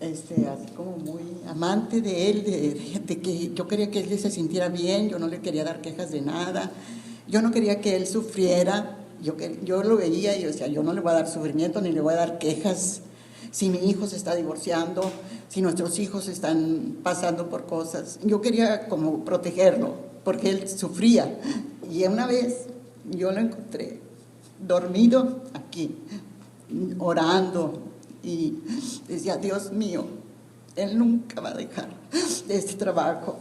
así como muy amante de él, de que yo quería que él se sintiera bien, yo no le quería dar quejas de nada, yo no quería que él sufriera, yo lo veía y yo decía, yo no le voy a dar sufrimiento ni le voy a dar quejas si mi hijo se está divorciando, si nuestros hijos están pasando por cosas. Yo quería como protegerlo, porque él sufría. Y una vez yo lo encontré dormido aquí, orando, y decía, Dios mío, él nunca va a dejar de este trabajo.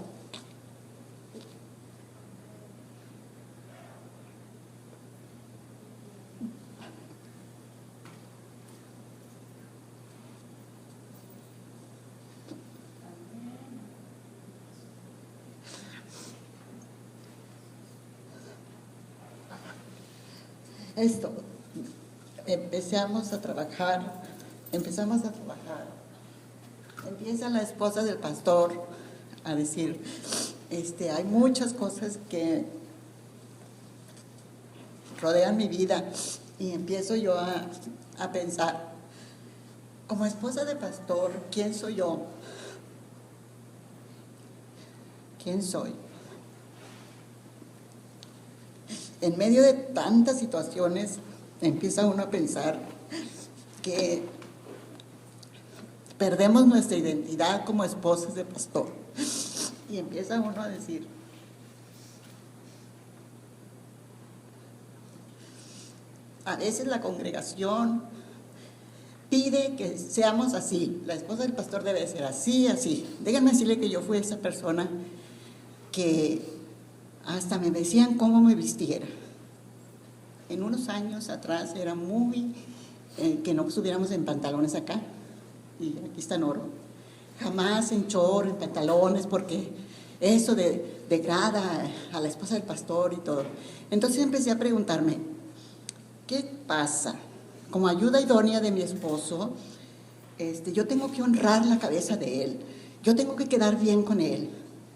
Empezamos a trabajar. Empieza la esposa del pastor a decir, hay muchas cosas que rodean mi vida, y empiezo yo a pensar, como esposa de pastor, ¿quién soy yo? ¿Quién soy? En medio de tantas situaciones, empieza uno a pensar que perdemos nuestra identidad como esposas de pastor, y empieza uno a decir, a veces la congregación pide que seamos así, la esposa del pastor debe ser así, así. Déjenme decirle que yo fui esa persona que hasta me decían cómo me vistiera. En unos años atrás era muy que no estuviéramos en pantalones acá, y aquí está en oro, jamás en short, en pantalones, porque eso degrada a la esposa del pastor y todo. Entonces empecé a preguntarme, ¿qué pasa? Como ayuda idónea de mi esposo, yo tengo que honrar la cabeza de él, yo tengo que quedar bien con él,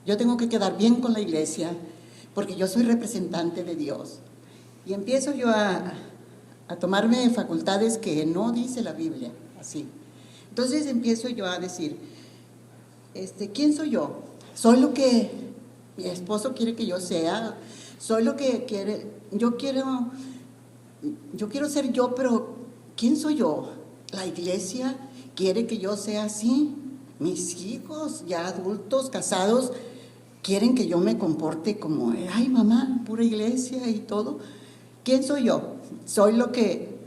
yo tengo que quedar bien con la iglesia, porque yo soy representante de Dios. Y empiezo yo a tomarme facultades que no dice la Biblia, así. Entonces empiezo yo a decir, ¿quién soy yo? ¿Soy lo que mi esposo quiere que yo sea? ¿Soy lo que quiere? Yo quiero ser yo, pero ¿quién soy yo? ¿La iglesia quiere que yo sea así? Mis hijos, ya adultos, casados, quieren que yo me comporte como, ay mamá, pura iglesia y todo. ¿Quién soy yo? Soy lo que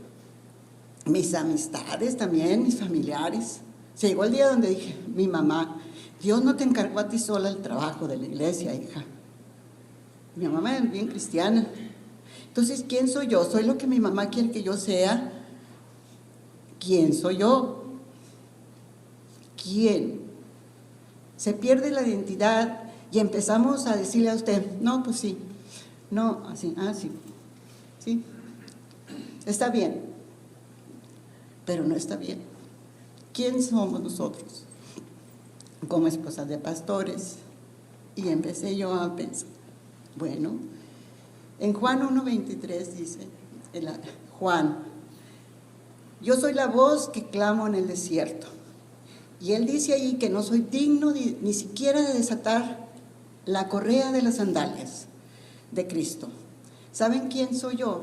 mis amistades también, mis familiares. Se llegó el día donde dije, mi mamá, Dios no te encargó a ti sola el trabajo de la iglesia, hija. Mi mamá es bien cristiana. Entonces, ¿quién soy yo? Soy lo que mi mamá quiere que yo sea. ¿Quién soy yo? ¿Quién? Se pierde la identidad y empezamos a decirle a usted, no, pues sí, no, así, sí, sí, está bien, pero no está bien. ¿Quién somos nosotros? Como esposas de pastores. Y empecé yo a pensar, bueno, en Juan 1:23 dice, Juan, yo soy la voz que clamo en el desierto. Y él dice ahí que no soy digno ni siquiera de desatar la correa de las sandalias de Cristo. ¿Saben quién soy yo?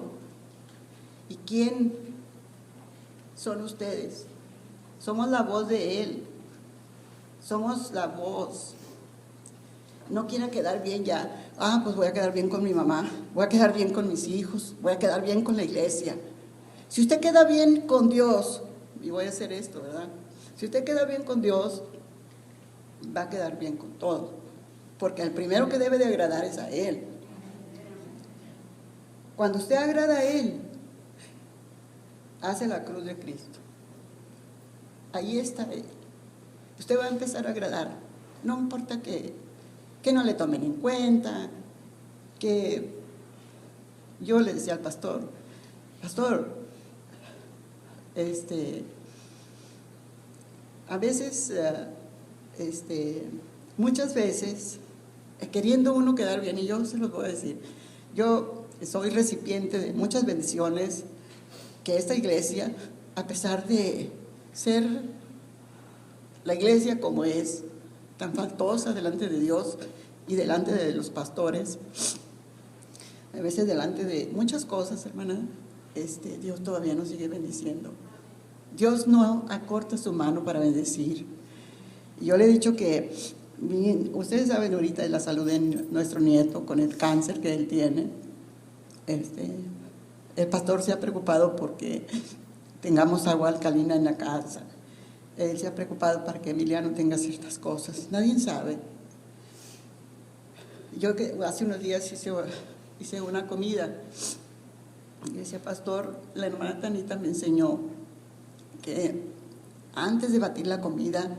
¿Y quién son ustedes? Somos la voz de Él. Somos la voz. No quiera quedar bien ya. Pues voy a quedar bien con mi mamá, voy a quedar bien con mis hijos, voy a quedar bien con la iglesia. Si usted queda bien con Dios, y voy a hacer esto, ¿verdad? Si usted queda bien con Dios, va a quedar bien con todo, porque el primero que debe de agradar es a Él. Cuando usted agrada a Él, hace la cruz de Cristo. Ahí está Él. Usted va a empezar a agradar. No importa que no le tomen en cuenta, que yo le decía al pastor, a veces, muchas veces, queriendo uno quedar bien, y yo se los voy a decir, yo soy recipiente de muchas bendiciones que esta iglesia, a pesar de ser la iglesia como es, tan faltosa delante de Dios y delante de los pastores, a veces delante de muchas cosas, hermana, Dios todavía nos sigue bendiciendo. Dios no acorta su mano para bendecir. Y yo le he dicho que, ustedes saben ahorita de la salud de nuestro nieto con el cáncer que él tiene. El pastor se ha preocupado porque tengamos agua alcalina en la casa. Él se ha preocupado para que Emiliano tenga ciertas cosas. Nadie sabe. Yo que hace unos días hice una comida y decía, pastor, la hermana Tanita me enseñó que antes de batir la comida,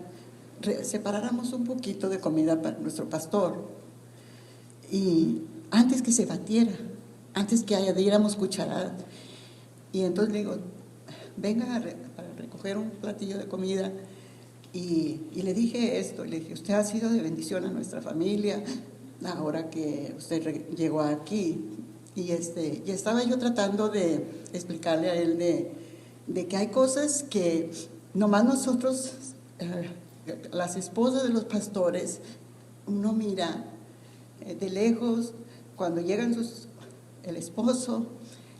separáramos un poquito de comida para nuestro pastor. Y antes que se batiera, antes que diéramos cucharadas. Y entonces le digo, venga para recoger un platillo de comida. Y le dije esto, le dije, usted ha sido de bendición a nuestra familia ahora que usted llegó aquí. Y estaba yo tratando de explicarle a él de que hay cosas que nomás nosotros, las esposas de los pastores, uno mira de lejos, cuando llegan el esposo,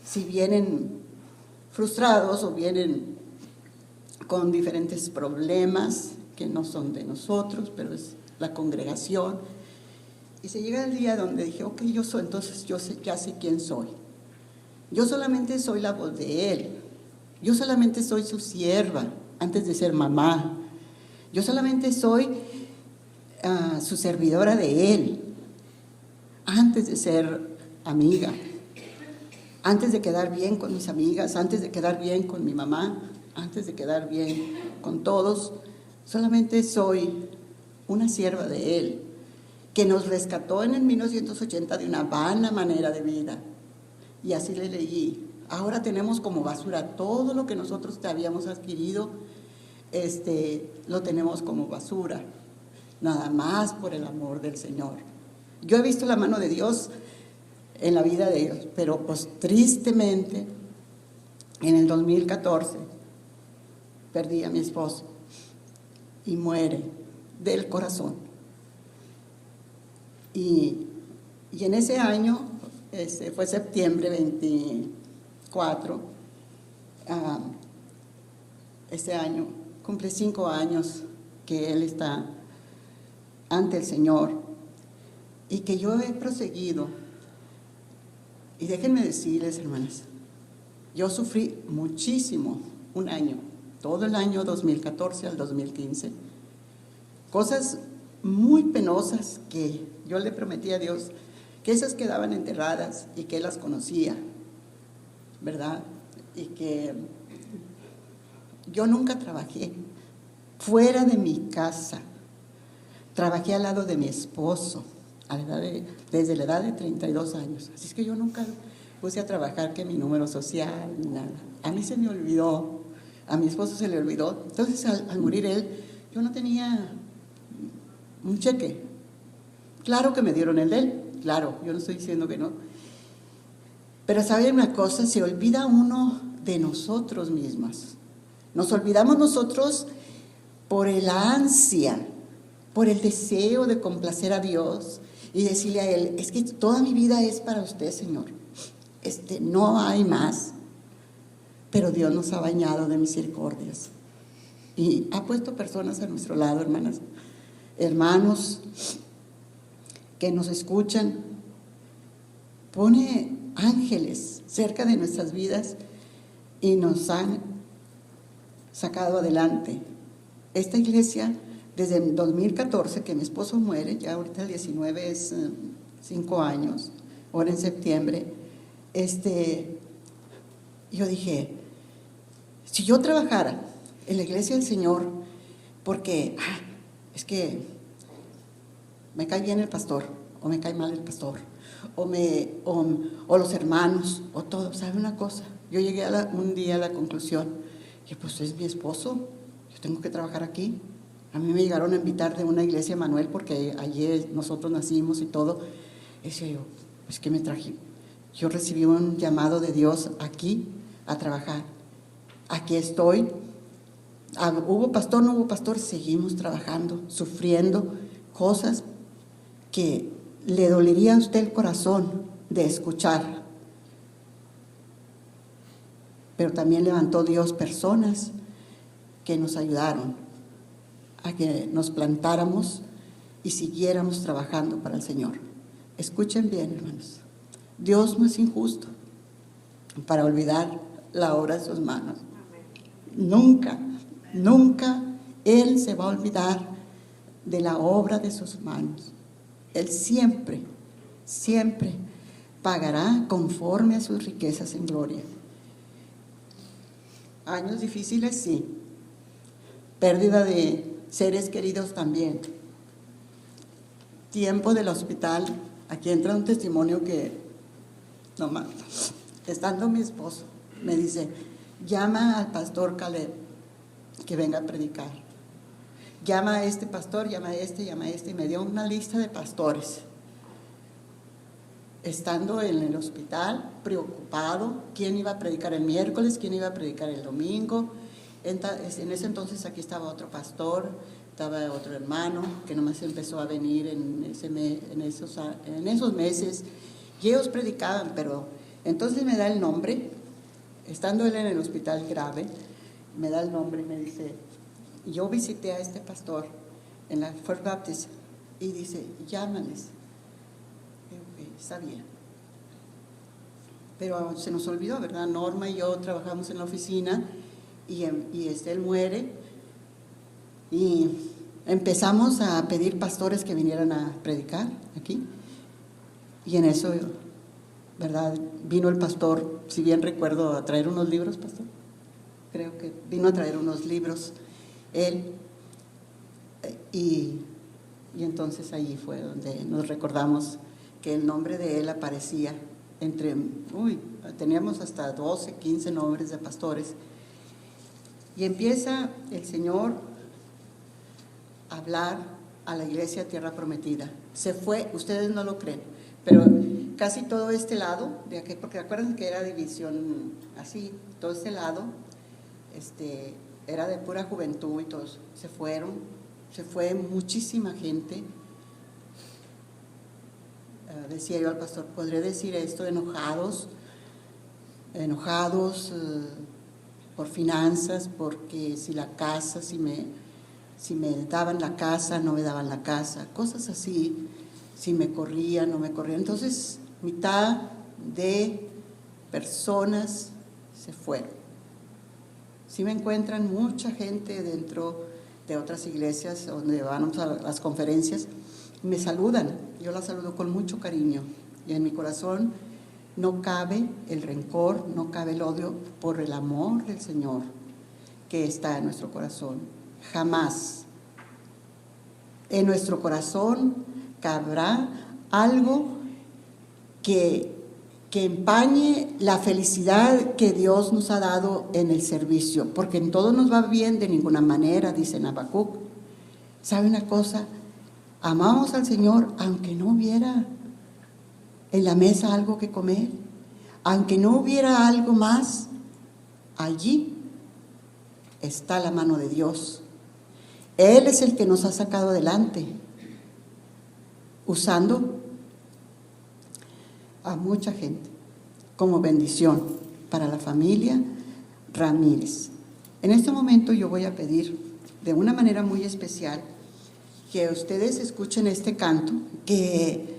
si vienen frustrados o vienen con diferentes problemas que no son de nosotros, pero es la congregación. Y se llega el día donde dije, ok, entonces ya sé quién soy. Yo solamente soy la voz de Él. Yo solamente soy su sierva antes de ser mamá. Yo solamente soy su servidora de Él antes de ser amiga, antes de quedar bien con mis amigas, antes de quedar bien con mi mamá, antes de quedar bien con todos. Solamente soy una sierva de Él, que nos rescató en el 1980 de una vana manera de vida. Y así le leí. Ahora tenemos como basura todo lo que nosotros habíamos adquirido, lo tenemos como basura, nada más por el amor del Señor. Yo he visto la mano de Dios en la vida de ellos, pero pues tristemente en el 2014 perdí a mi esposo y muere del corazón. Y en ese año, fue septiembre 24, este año cumple 5 años que él está ante el Señor. y que yo he proseguido. Y déjenme decirles, hermanas, yo sufrí muchísimo un año, todo el año 2014 al 2015, cosas muy penosas que yo le prometí a Dios que esas quedaban enterradas y que Él las conocía, ¿verdad? Y que yo nunca trabajé fuera de mi casa. Trabajé al lado de mi esposo desde la edad de 32 años. Así es que yo nunca puse a trabajar que mi número social ni nada. A mí se me olvidó, a mi esposo se le olvidó. Entonces al morir él, yo no tenía un cheque. Claro que me dieron el de él, claro, yo no estoy diciendo que no. Pero ¿saben una cosa? Se olvida uno de nosotros mismas. Nos olvidamos nosotros por el ansia, por el deseo de complacer a Dios y decirle a Él, es que toda mi vida es para usted, Señor. No hay más. Pero Dios nos ha bañado de misericordias y ha puesto personas a nuestro lado, hermanas, hermanos que nos escuchan. Pone ángeles cerca de nuestras vidas y nos han sacado adelante. Esta iglesia, desde el 2014, que mi esposo muere, ya ahorita el 19 es 5 años, ahora en septiembre, yo dije, si yo trabajara en la iglesia del Señor, porque es que me cae bien el pastor, o me cae mal el pastor, o los hermanos, o todo, ¿sabe una cosa? Yo llegué un día a la conclusión, que pues es mi esposo, yo tengo que trabajar aquí. A mí me llegaron a invitar de una iglesia Manuel, porque allí nosotros nacimos y todo. Decía yo, pues que me traje. Yo recibí un llamado de Dios aquí a trabajar. Aquí estoy. Hubo pastor, no hubo pastor, seguimos trabajando, sufriendo cosas que le dolería a usted el corazón de escuchar. Pero también levantó Dios personas que nos ayudaron a que nos plantáramos y siguiéramos trabajando para el Señor. Escuchen bien, hermanos. Dios no es injusto para olvidar la obra de sus manos. Nunca, nunca Él se va a olvidar de la obra de sus manos. Él siempre, siempre pagará conforme a sus riquezas en gloria. Años difíciles, sí. Pérdida de seres queridos también. Tiempo del hospital. Aquí entra un testimonio que, nomás, estando mi esposo, me dice, llama al pastor Caleb que venga a predicar. Llama a este pastor, llama a este, y me dio una lista de pastores. Estando en el hospital, preocupado, quién iba a predicar el miércoles, quién iba a predicar el domingo. En ese entonces aquí estaba otro pastor, estaba otro hermano que nomás empezó a venir en esos meses, y ellos predicaban, pero entonces me da el nombre, estando él en el hospital grave, me da el nombre y me dice, yo visité a este pastor en la First Baptist, y dice, llámales. Está bien. Pero se nos olvidó, ¿verdad? Norma y yo trabajamos en la oficina y él muere y empezamos a pedir pastores que vinieran a predicar aquí. Y en eso, ¿verdad? Vino el pastor, si bien recuerdo, a traer unos libros, pastor. Creo que vino a traer unos libros él. Y entonces ahí fue donde nos recordamos que el nombre de él aparecía teníamos hasta 12, 15 nombres de pastores. Y empieza el Señor a hablar a la iglesia Tierra Prometida. Se fue, ustedes no lo creen, pero casi todo este lado, de aquí, porque acuérdense que era división así, todo este lado, era de pura juventud y todos se fue muchísima gente. Decía yo al pastor, ¿podré decir esto? Enojados por finanzas, porque si la casa, si me daban la casa, no me daban la casa, cosas así. si me corrían o no me corrían. Entonces, mitad de personas se fueron. Sí me encuentran mucha gente dentro de otras iglesias donde vamos a las conferencias, me saludan, yo las saludo con mucho cariño, y en mi corazón no cabe el rencor, no cabe el odio, por el amor del Señor que está en nuestro corazón. Jamás en nuestro corazón cabrá algo que empañe la felicidad que Dios nos ha dado en el servicio, porque en todo nos va bien de ninguna manera, dice Habacuc. ¿Sabe una cosa? Amamos al Señor aunque no hubiera en la mesa algo que comer, aunque no hubiera algo más, allí está la mano de Dios. Él es el que nos ha sacado adelante, usando a mucha gente como bendición para la familia Ramírez. En este momento yo voy a pedir de una manera muy especial que ustedes escuchen este canto, que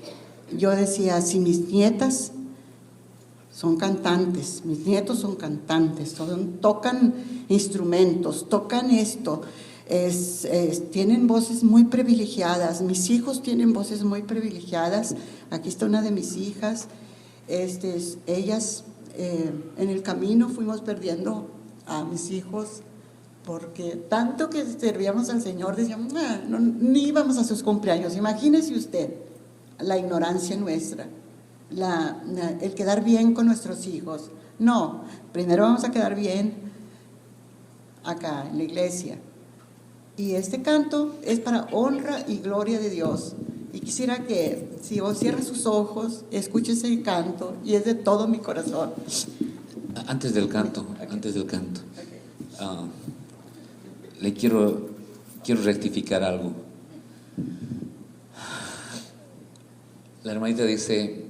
yo decía, si mis nietas son cantantes, mis nietos son cantantes, tocan instrumentos, tocan esto, tienen voces muy privilegiadas, mis hijos tienen voces muy privilegiadas. Aquí está una de mis hijas, ellas en el camino fuimos perdiendo a mis hijos, porque tanto que servíamos al Señor, decíamos, ni íbamos a sus cumpleaños. Imagínese usted la ignorancia nuestra, el quedar bien con nuestros hijos. No, primero vamos a quedar bien acá en la iglesia. Y este canto es para honra y gloria de Dios. Y quisiera que, si vos cierras sus ojos, escuches el canto, y es de todo mi corazón. Antes del canto, le quiero rectificar algo. La hermanita dice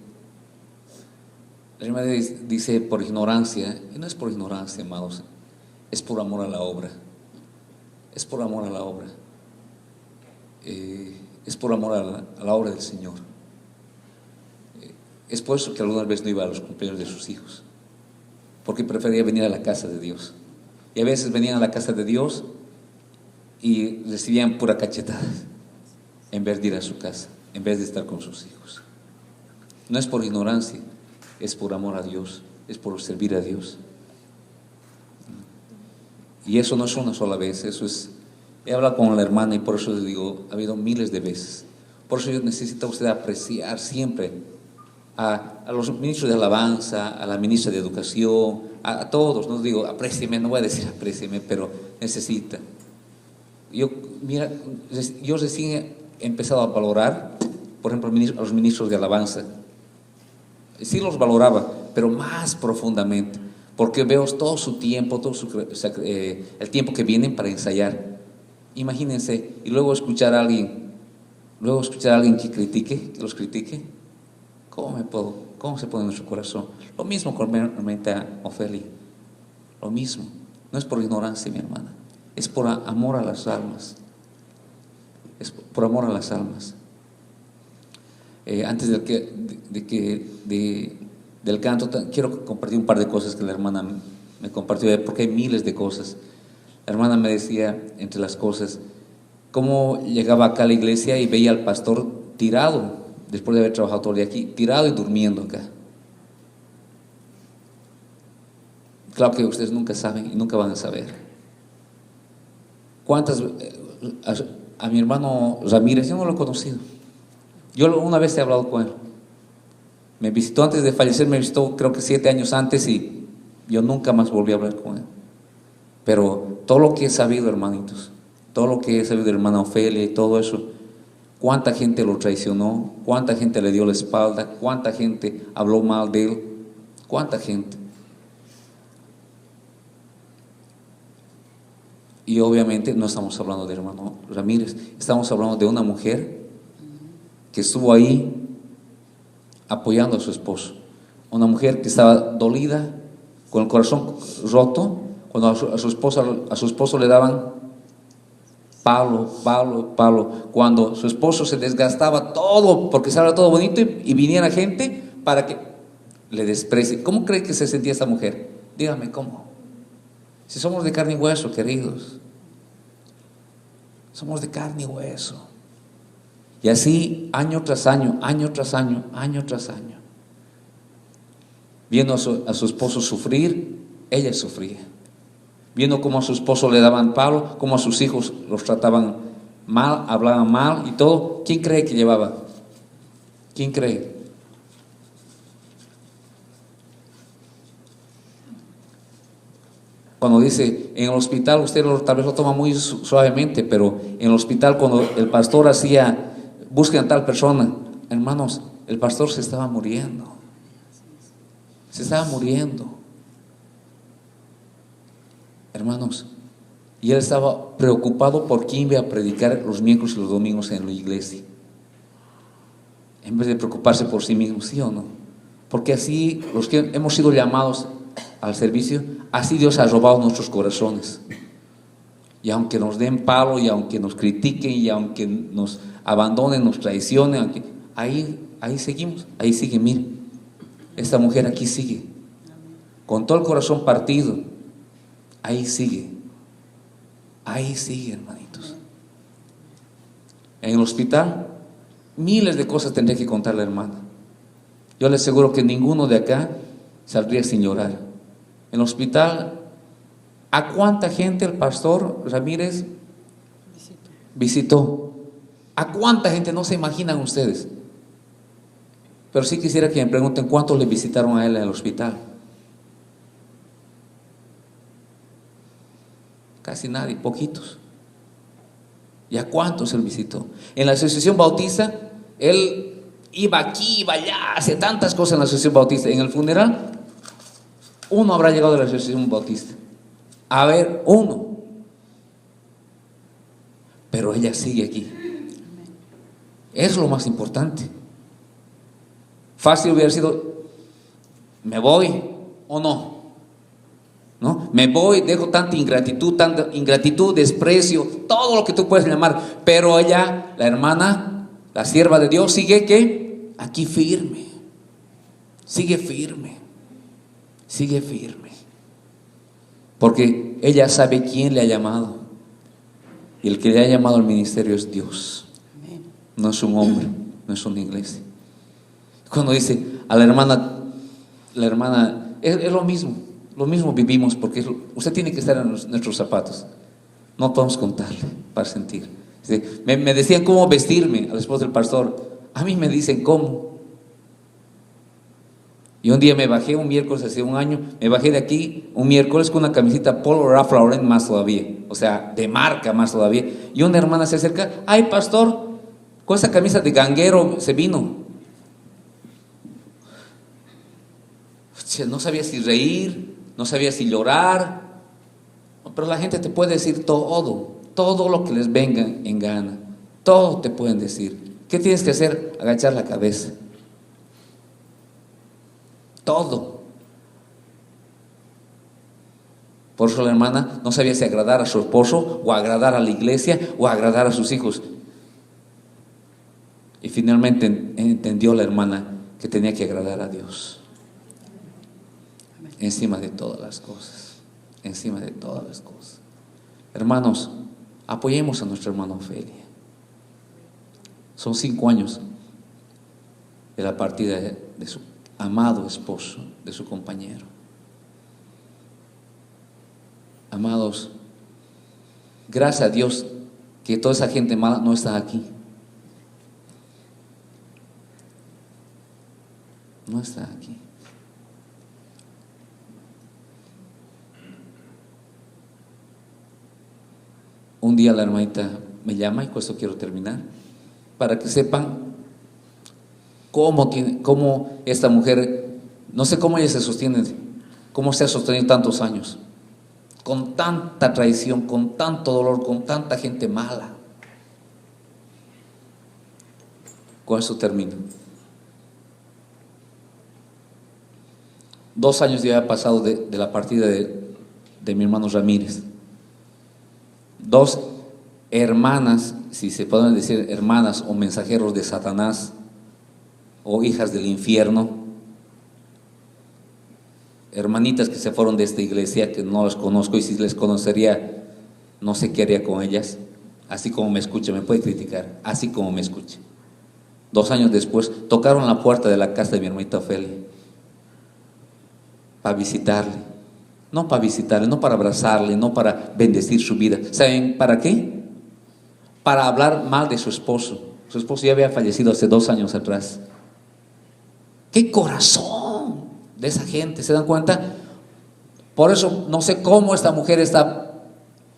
por ignorancia, y no es por ignorancia, amados, es por amor a la obra. Es por amor a la obra. Es por amor a la obra del Señor. Es por eso que algunas veces no iba a los cumpleaños de sus hijos, porque prefería venir a la casa de Dios. Y a veces venían a la casa de Dios y recibían pura cachetada en vez de ir a su casa, en vez de estar con sus hijos. No es por ignorancia, es por amor a Dios, es por servir a Dios. Y eso no es una sola vez, eso es... He hablado con la hermana y por eso les digo, ha habido miles de veces. Por eso necesita usted apreciar siempre a los ministros de alabanza, a la ministra de educación, a todos. No digo aprécieme, no voy a decir aprécieme, pero necesita. Yo recién he empezado a valorar, por ejemplo, a los ministros de alabanza. Sí los valoraba, pero más profundamente, porque veo todo su tiempo, el tiempo que vienen para ensayar. Imagínense, y luego escuchar a alguien que los critique. ¿Cómo se pone en nuestro corazón? Lo mismo con mi hermanita Ofelia, lo mismo. No es por ignorancia, mi hermana, es por amor a las almas. Es por amor a las almas. Antes del canto, quiero compartir un par de cosas que la hermana me compartió, porque hay miles de cosas. La hermana me decía, entre las cosas, cómo llegaba acá a la iglesia y veía al pastor tirado, después de haber trabajado todo el día aquí, tirado y durmiendo acá. Claro que ustedes nunca saben y nunca van a saber. A mi hermano Ramírez, yo no lo he conocido. Yo una vez he hablado con él. Me visitó antes de fallecer, me visitó creo que 7 años antes, y yo nunca más volví a hablar con él. Pero todo lo que he sabido, hermanitos, todo lo que he sabido de la hermana Ofelia y todo eso, cuánta gente lo traicionó, cuánta gente le dio la espalda, cuánta gente habló mal de él, cuánta gente. Y obviamente no estamos hablando del hermano Ramírez, estamos hablando de una mujer que estuvo ahí apoyando a su esposo, una mujer que estaba dolida, con el corazón roto, cuando a su esposo le daban Pablo, Pablo, Pablo. Cuando su esposo se desgastaba todo porque estaba todo bonito y viniera gente para que le desprecie. ¿Cómo cree que se sentía esta mujer? Dígame cómo. Si somos de carne y hueso, queridos. Somos de carne y hueso. Y así año tras año, año tras año, año tras año. Viendo a su esposo sufrir, ella sufría. Viendo cómo a su esposo le daban palo, cómo a sus hijos los trataban mal, hablaban mal y todo. ¿Quién cree que llevaba? ¿Quién cree? Cuando dice en el hospital, usted tal vez lo toma muy suavemente, pero en el hospital cuando el pastor hacía, busquen a tal persona, hermanos, el pastor se estaba muriendo. Se estaba muriendo. Hermanos, y él estaba preocupado por quién iba a predicar los miércoles y los domingos en la iglesia, en vez de preocuparse por sí mismo, ¿sí o no? Porque así los que hemos sido llamados al servicio, así Dios ha robado nuestros corazones. Y aunque nos den palo, y aunque nos critiquen, y aunque nos abandonen, nos traicionen, ahí seguimos, ahí sigue. Mire, esta mujer aquí sigue, con todo el corazón partido. Ahí sigue, hermanitos. En el hospital, miles de cosas tendría que contar la hermana. Yo le aseguro que ninguno de acá saldría sin llorar. En el hospital, ¿a cuánta gente el pastor Ramírez visitó? ¿A cuánta gente? No se imaginan ustedes. Pero sí quisiera que me pregunten cuántos le visitaron a él en el hospital. Casi nadie, poquitos. ¿Y a cuántos él visitó? En la Asociación Bautista, él iba aquí, iba allá, hace tantas cosas en la Asociación Bautista. En el funeral, uno habrá llegado de la Asociación Bautista. A ver, uno. Pero ella sigue aquí. Es lo más importante. Fácil hubiera sido, ¿me voy o no? ¿No? Me voy, dejo tanta ingratitud, desprecio, todo lo que tú puedes llamar, pero ella, la hermana, la sierva de Dios, sigue ¿qué? Aquí firme, sigue firme, porque ella sabe quién le ha llamado, y el que le ha llamado al ministerio es Dios. No es un hombre, no es una iglesia. Cuando dice a la hermana es lo mismo vivimos, porque usted tiene que estar en nuestros zapatos. No podemos contarle para sentir. Me decían cómo vestirme a la esposa del pastor. A mí me dicen cómo. Y un día me bajé, un miércoles hace un año, me bajé de aquí un miércoles con una camiseta Polo Ralph Lauren más todavía, o sea, de marca más todavía. Y una hermana se acerca, ay pastor, con esa camisa de ganguero se vino. No sabía si reír, no sabía si llorar, pero la gente te puede decir todo lo que les venga en gana, todo te pueden decir. ¿Qué tienes que hacer? Agachar la cabeza. Todo. Por eso la hermana no sabía si agradar a su esposo o agradar a la iglesia o agradar a sus hijos. Y finalmente entendió la hermana que tenía que agradar a Dios. Encima de todas las cosas. Encima de todas las cosas. Hermanos, apoyemos a nuestra hermana Ofelia. Son 5 años de la partida de su amado esposo, de su compañero. Amados, gracias a Dios que toda esa gente mala no está aquí. No está aquí. Un día la hermanita me llama, y con esto quiero terminar, para que sepan cómo esta mujer, no sé cómo ella se sostiene, cómo se ha sostenido tantos años, con tanta traición, con tanto dolor, con tanta gente mala. Con eso termino. 2 años ya había pasado de la partida de mi hermano Ramírez. hermanas, si se pueden decir hermanas o mensajeros de Satanás o hijas del infierno, hermanitas que se fueron de esta iglesia, que no las conozco, y si les conocería no sé qué haría con ellas. Así como me escucha, me puede criticar, así como me escucha. 2 años después tocaron la puerta de la casa de mi hermanita Ofelia para visitarle, no para abrazarle, no para bendecir su vida. ¿Saben para qué? Para hablar mal de su esposo. Su esposo ya había fallecido hace 2 años atrás. ¡Qué corazón de esa gente! ¿Se dan cuenta? Por eso no sé cómo esta mujer está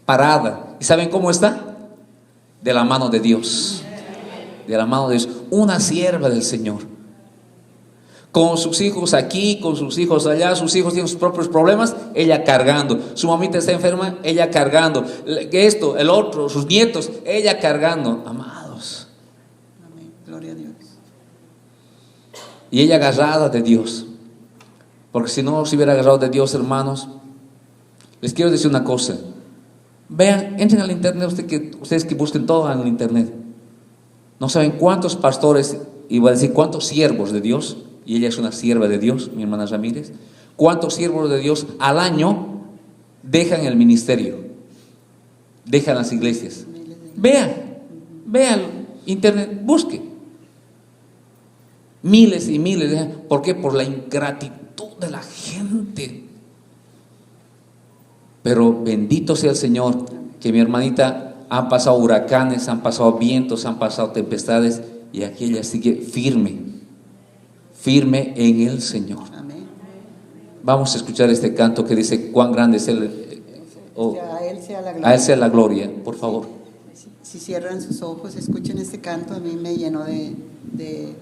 parada. ¿Y saben cómo está? De la mano de Dios. De la mano de Dios. Una sierva del Señor. Con sus hijos aquí, con sus hijos allá, sus hijos tienen sus propios problemas, ella cargando. Su mamita está enferma, ella cargando. Esto, el otro, sus nietos, ella cargando. Amados. Amén. Gloria a Dios. Y ella agarrada de Dios. Porque si no se hubiera agarrado de Dios, hermanos, les quiero decir una cosa. Vean, entren al internet, ustedes que busquen todo en el internet. No saben cuántos pastores, y voy a decir cuántos siervos de Dios, y ella es una sierva de Dios, mi hermana Ramírez, cuántos siervos de Dios al año dejan el ministerio, dejan las iglesias. Vean internet, busquen. Miles y miles. ¿Por qué? Por la ingratitud de la gente. Pero bendito sea el Señor, que mi hermanita han pasado huracanes, han pasado vientos, han pasado tempestades, y aquí ella sigue firme en el Señor. Amén. Vamos a escuchar este canto que dice: cuán grande es Él. A Él sea la gloria. A Él sea la gloria, por favor. Si cierran sus ojos, escuchen este canto, a mí me llenó de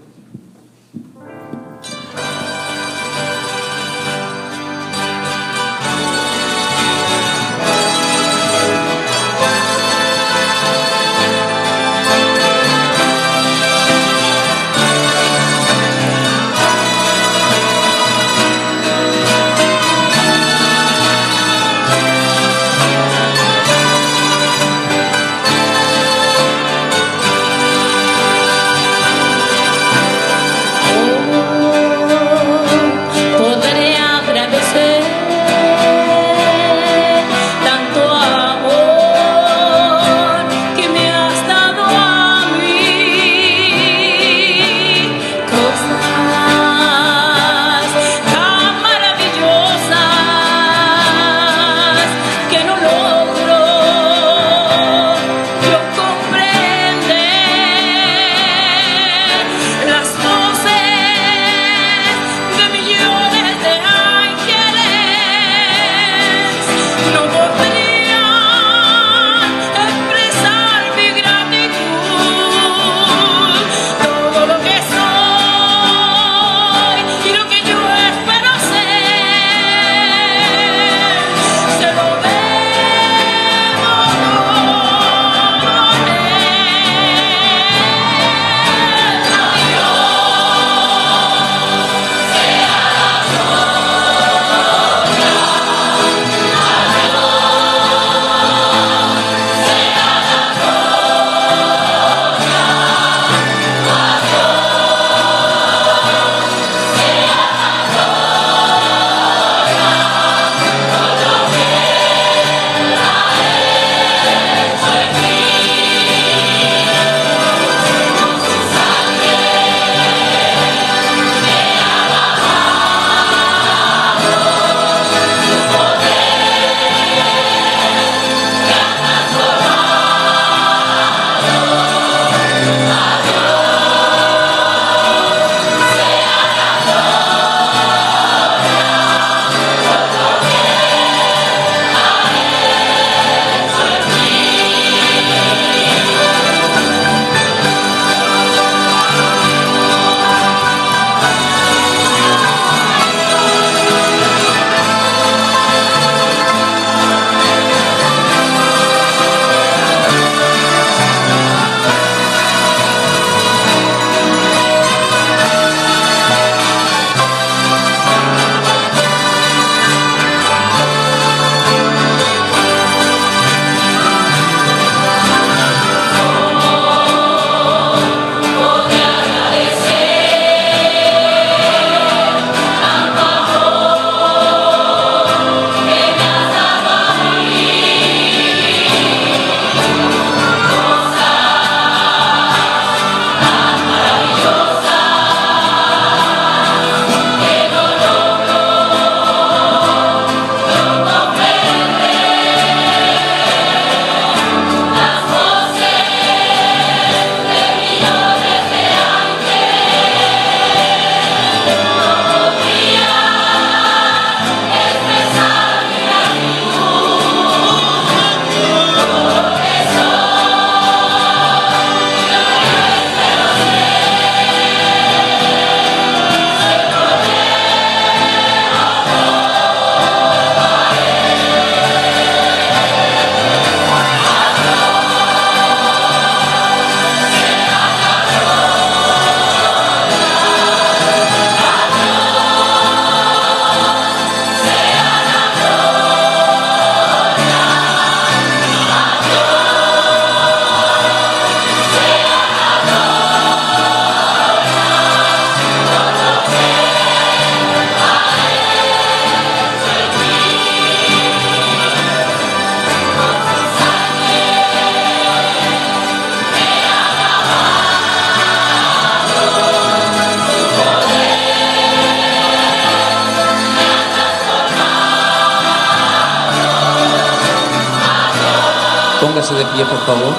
Póngase de pie, por favor.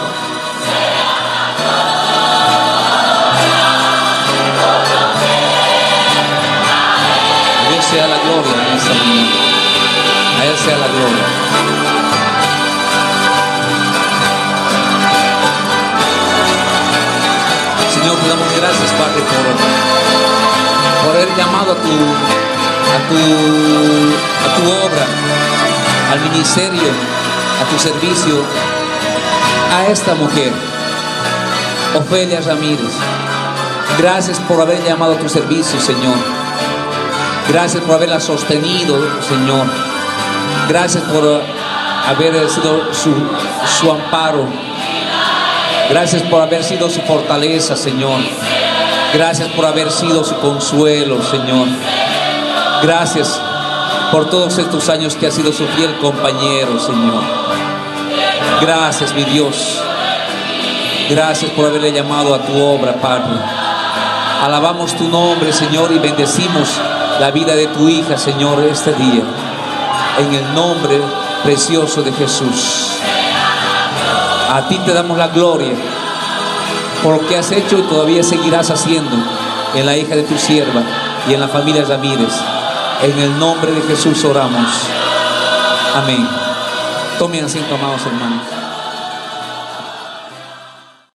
A Dios sea la gloria en esta mañana. A Él sea la gloria. Señor, te damos gracias, Padre, por haber llamado a tu obra, al ministerio, a tu servicio, a esta mujer, Ofelia Ramírez. Gracias por haber llamado a tu servicio, Señor. Gracias por haberla sostenido, Señor. Gracias por haber sido su amparo. Gracias por haber sido su fortaleza, Señor. Gracias por haber sido su consuelo, Señor. Gracias por todos estos años que ha sido su fiel compañero, Señor. Gracias, mi Dios. Gracias por haberle llamado a tu obra, Padre. Alabamos tu nombre, Señor, y bendecimos la vida de tu hija, Señor, este día. En el nombre precioso de Jesús. A ti te damos la gloria por lo que has hecho y todavía seguirás haciendo en la hija de tu sierva y en la familia Ramírez. En el nombre de Jesús oramos. Amén. Tomen asiento, amados hermanos.